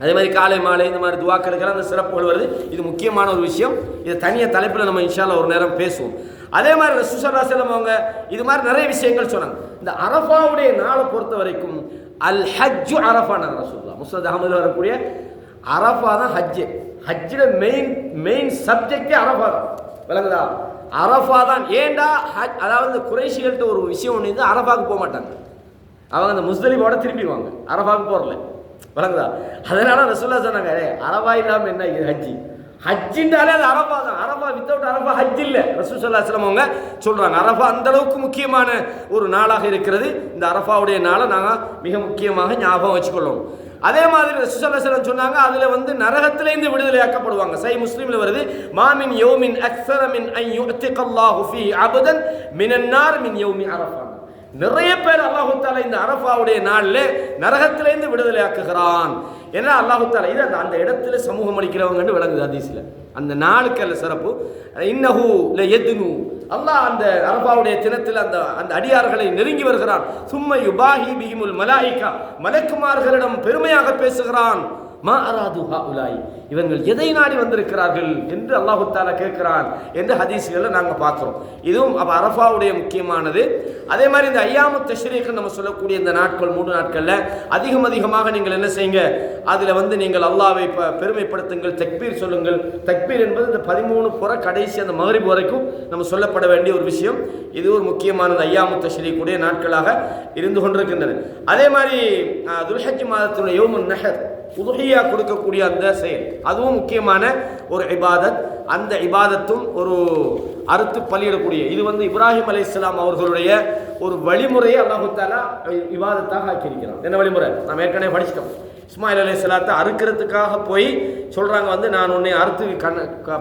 அதே மாதிரி காலை மாலை இந்த மாதிரி துவாக்களுக்கெல்லாம் அந்த சிறப்புகள் வருது. இது முக்கியமான ஒரு விஷயம். இதை தனியாக தலைப்பில் நம்ம இன்ஷா அல்லாஹ் ஒரு நேரம் பேசுவோம். அதே மாதிரி ரசூலுல்லாஹி ஸல்லல்லாஹு அலைஹி வஸல்லம் அவங்க இது மாதிரி நிறைய விஷயங்கள் சொன்னாங்க. இந்த அரஃபாவுடைய நாளை பொறுத்த வரைக்கும் அல் ஹஜ்ஜு அரஃபா நாங்கள் ரசூலுல்லாஹ் முஸ்னத் அஹ்மதில் வரக்கூடிய அரஃபா தான் ஹஜ்ஜு. ஹஜ்ஜில் மெயின் சப்ஜெக்டே அரஃபா தான். விளங்குதா? அரஃபா தான். ஏண்டா அதாவது குறைஷிகள்கிட்ட ஒரு விஷயம் ஒன்று இருந்து அரஃபாவுக்கு போக மாட்டாங்க. அவங்க அந்த முஸ்தலிஃபாவோட திரும்பிடுவாங்க, அரஃபாவுக்கு போகல. விளங்குதா? அதனால ரசூலுல்லாஹ் சொன்னாங்க, அரஃபா இல்லாமல் என்ன இது ஹஜ்ஜி? ஹஜ்ஜின்றாலே அது அரஃபா தான். அரஃபா வித்தவுட் அரஃபா ஹஜ் இல்லை. ரசூல் ஸல்லல்லாஹு அலைஹி வஸல்லம் அவங்க சொல்றாங்க அரஃபா அந்த அளவுக்கு முக்கியமான ஒரு நாளாக இருக்கிறது. இந்த அரஃபாவுடைய நாளை நாங்கள் மிக முக்கியமாக ஞாபகம் வச்சுக்கொள்ளணும். அதே மாதிரி ரசூல் ஸல்லல்லாஹு அலைஹி வஸல்லம் சொன்னாங்க, அதில் வந்து நரகத்திலேருந்து விடுதலையாக்கப்படுவாங்க. சஹீஹ் முஸ்லிமில் வருது, மாமின் யௌமின் அக்ஸர மின் அன் யுஅத்திகல்லாஹு ஃபீ அபதன் மினன் நார் மின் யௌமி அரஃபா. நிறைய பேர் அல்லாஹு தஆலா இந்த அரஃபாவுடைய நாளில் நரகத்திலேருந்து விடுதலை ஆக்குகிறான். ஏன்னா அல்லாஹு தஆலா இது அந்த இடத்துல சமூகம் அளிக்கிறவங்கன்னு விளங்குது ஹதீஸ்ல. அந்த நாளுக்கு அல்ல சிறப்பு. இன்னஹு லயத்னு, அல்லாஹ் அந்த அரஃபாவுடைய தினத்தில் அந்த அடியார்களை நெருங்கி வருகிறான். சும்ம யுபாஹி பிஹிமுல் மலாயிகா, மலக்குமார்களிடம் பெருமையாக பேசுகிறான். மா அராது ஹாஉலாய், இவர்கள் எதை நாடி வந்திருக்கிறார்கள் என்று அல்லாஹு தஆலா கேட்கிறான் என்று ஹதீஸ்களில் நாங்கள் பார்க்குறோம். இதுவும் அப்போ அரஃபாவுடைய முக்கியமானது. அதே மாதிரி இந்த ஐயாமு தஷ்ரீக் நம்ம சொல்லக்கூடிய இந்த நாட்கள் 3 நாட்களில் அதிகமாக நீங்கள் என்ன செய்யுங்க, அதில் வந்து நீங்கள் அல்லாஹ்வை பெருமைப்படுத்துங்கள், தக்பீர் சொல்லுங்கள். தக்பீர் என்பது இந்த 13 புற கடைசி அந்த மக்ரிப் வரைக்கும் நம்ம சொல்லப்பட வேண்டிய ஒரு விஷயம். இது ஒரு முக்கியமான ஐயாமு தஷ்ரீக் உடைய நாட்களாக இருந்து கொண்டிருக்கின்றன. அதே மாதிரி துல்ஹஜ் மாதத்துடைய யௌமுன் நஹர், உதுஹியா கொடுக்கக்கூடிய அந்த செயல், அதுவும் முக்கியமான ஒரு இபாதத். அந்த இபாதத்தும் ஒரு அறுத்து பலியிடக்கூடிய, இது வந்து இப்ராஹிம் அலைஹிஸ்ஸலாம் அவர்களுடைய ஒரு வழிமுறையை அல்லாஹு தஆலா இபாதத்தாக ஆக்கியிருக்கிறான். என்ன வழிமுறை? நாம் ஏற்கனவே படிச்சிட்டோம். இஸ்மாயில் அலைஹிஸ்ஸலாத்தை அறுக்கிறதுக்காக போய் சொல்கிறாங்க, வந்து நான் உன்னை அறுத்து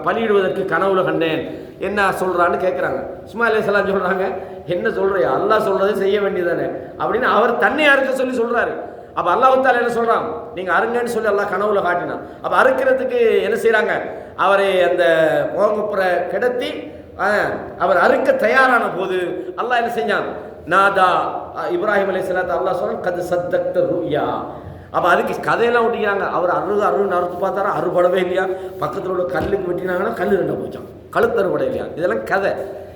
பலியிடுவதற்கு கனவுல கண்டேன், என்ன சொல்கிறான்னு கேட்குறாங்க. இஸ்மாயில் அலைஹிஸ்ஸலாம் சொல்கிறாங்க, என்ன சொல்கிறியா, அல்லாஹ் சொல்கிறத செய்ய வேண்டியதானே அப்படின்னு அவர் தன்னை அறுக்க சொல்லி சொல்கிறாரு. அப்போ அல்லாஹ் தஆலா என்ன சொல்கிறான், நீங்கள் அருங்கன்னு சொல்லி அல்லாஹ் கனவுல காட்டினான். அப்போ அறுக்கிறதுக்கு என்ன செய்கிறாங்க, அவரை அந்த முகங்குப்புற கிடத்தி அவர் அறுக்க தயாரான போது அல்லாஹ் என்ன செஞ்சான், நாதா இப்ராஹிம் அலைஹிஸ்ஸலாத்து அல்லாஹ் சொல்றான், கது சத்தக்த ருயா. அப்போ அதுக்கு கதையெல்லாம் விட்டிக்கிறாங்க. அவர் அறுன்னு அறுத்து பார்த்தாரா, அறுபடவே இல்லையா. பக்கத்தில் உள்ள கல்லுக்கு வெட்டினாங்கன்னா கல் ரெண்டா போச்சான், கழுத்து அறுபடை இல்லையா. இதெல்லாம் கதை,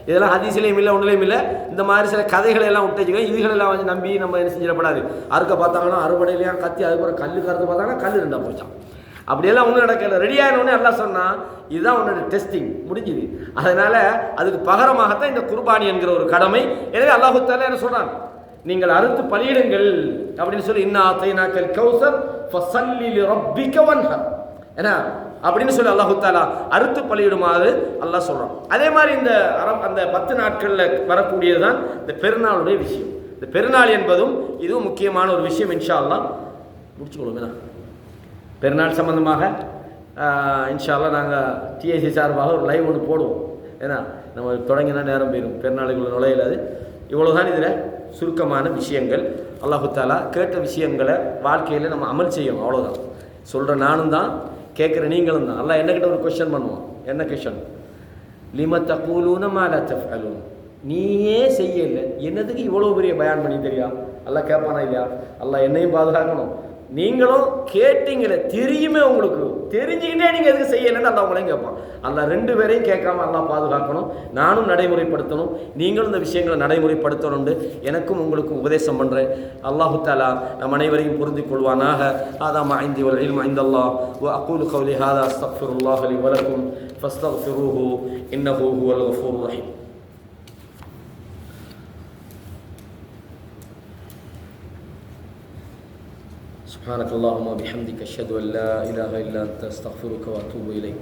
இதெல்லாம் ஹதீஸ்லையும் இல்லை, ஒன்றுலையும் இல்லை. இந்த மாதிரி சில கதைகளை எல்லாம் விட்டு வச்சுக்கோங்க. இதுகளெல்லாம் வந்து நம்பி நம்ம என்ன செஞ்சிடப்படாது. அறுக்க பார்த்தாங்கன்னா அறுபடை இல்லையா, கத்தி அதுக்கப்புறம் கல்லுக்கு அறுத்து பார்த்தாங்கன்னா கல் ரெண்டா போச்சான். அப்படியெல்லாம் ஒன்றும் நடக்கல. ரெடியானோடனே எல்லாம் சொன்னால் இதுதான் உன்னோட டெஸ்டிங் முடிஞ்சுது. அதனால் அதுக்கு பகரமாகத்தான் இந்த குர்பானி என்கிற ஒரு கடமை. எனவே அல்லாஹு தஆலா என்ன சொல்கிறான், நீங்கள் அறுத்து பலியிடுங்கள் அப்படின்னு சொல்லி, இன்னா அத்தைனாக்கல் கௌசர் ஃபஸல்லி லிரப்பிக வன்ஹர், ஏன்னா அப்படின்னு சொல்லி அல்லாஹு தஆலா அறுத்து பலியிடுமாறு அல்லாஹ் சொல்கிறான். அதே மாதிரி இந்த அந்த 10 நாட்களில் வரக்கூடியது தான் இந்த பெருநாளுடைய விஷயம். இந்த பெருநாள் என்பதும் இதுவும் முக்கியமான ஒரு விஷயம். இன்ஷா அல்லாஹ் முடிச்சுக்கொள்ளுங்க. பெருநாள் சம்பந்தமாக இன்ஷா அல்லாஹ் நாங்கள் டிஐசி சார்பாக ஒரு லைவ் ஒன்று போடுவோம். ஏன்னா நம்ம தொடங்கினா நேரம் போயிடும், பெருநாளுக்குள்ள நுழையிலாது. இவ்வளோதான் இதில் சுருக்கமான விஷயங்கள். அல்லாஹு தஆலா கேட்ட விஷயங்களை வாழ்க்கையில் நம்ம அமல் செய்யணும், அவ்வளோதான். சொல்கிற நானும் தான், கேட்குற நீங்களும் தான். அல்லாஹ் என்னக்கிட்ட ஒரு கொஸ்டின் பண்ணுவோம். என்ன கொஸ்டின்? லிம தகூலூன மா லா தஃஅலூன், நீயே செய்யல, என்னதுக்கு இவ்வளோ பெரிய பயான் பண்ணி தெரியா? அல்லாஹ் கேட்பானா இல்லையா? அல்லாஹ் என்னையும் பாதுகாக்கணும், நீங்களும் கேட்டீங்களே தெரியுமே, உங்களுக்கு தெரிஞ்சுக்கிட்டே நீங்கள் எதுக்கு செய்யலைன்னு அல்லாஹ் உங்களையும் கேட்பான். அல்லாஹ் 2 பேரையும் கேட்காம அல்லாஹ் பாதுகாக்கணும். நானும் நடைமுறைப்படுத்தணும், நீங்களும் இந்த விஷயங்களை நடைமுறைப்படுத்தணும்னு எனக்கும் உங்களுக்கும் உபதேசம் பண்ணுறேன். அல்லாஹு தஆலா நம் அனைவரையும் புரிந்து கொள்வானாக. ஹாதா மா இன்தி வல் இல்மு இன்தல்லாஹ் வ அகூலு கௌலி ஹாதா அஸ்தக்ஃபிருல்லாஹ லி வ லக்கும் ஃபஸ்தக்ஃபிரூஹு இன்னஹு ஹுவல் கஃபூருர் ரஹீம். سبحانك اللهم وبحمدك أشهد أن لا إله إلا أنت أستغفرك وأتوب إليك.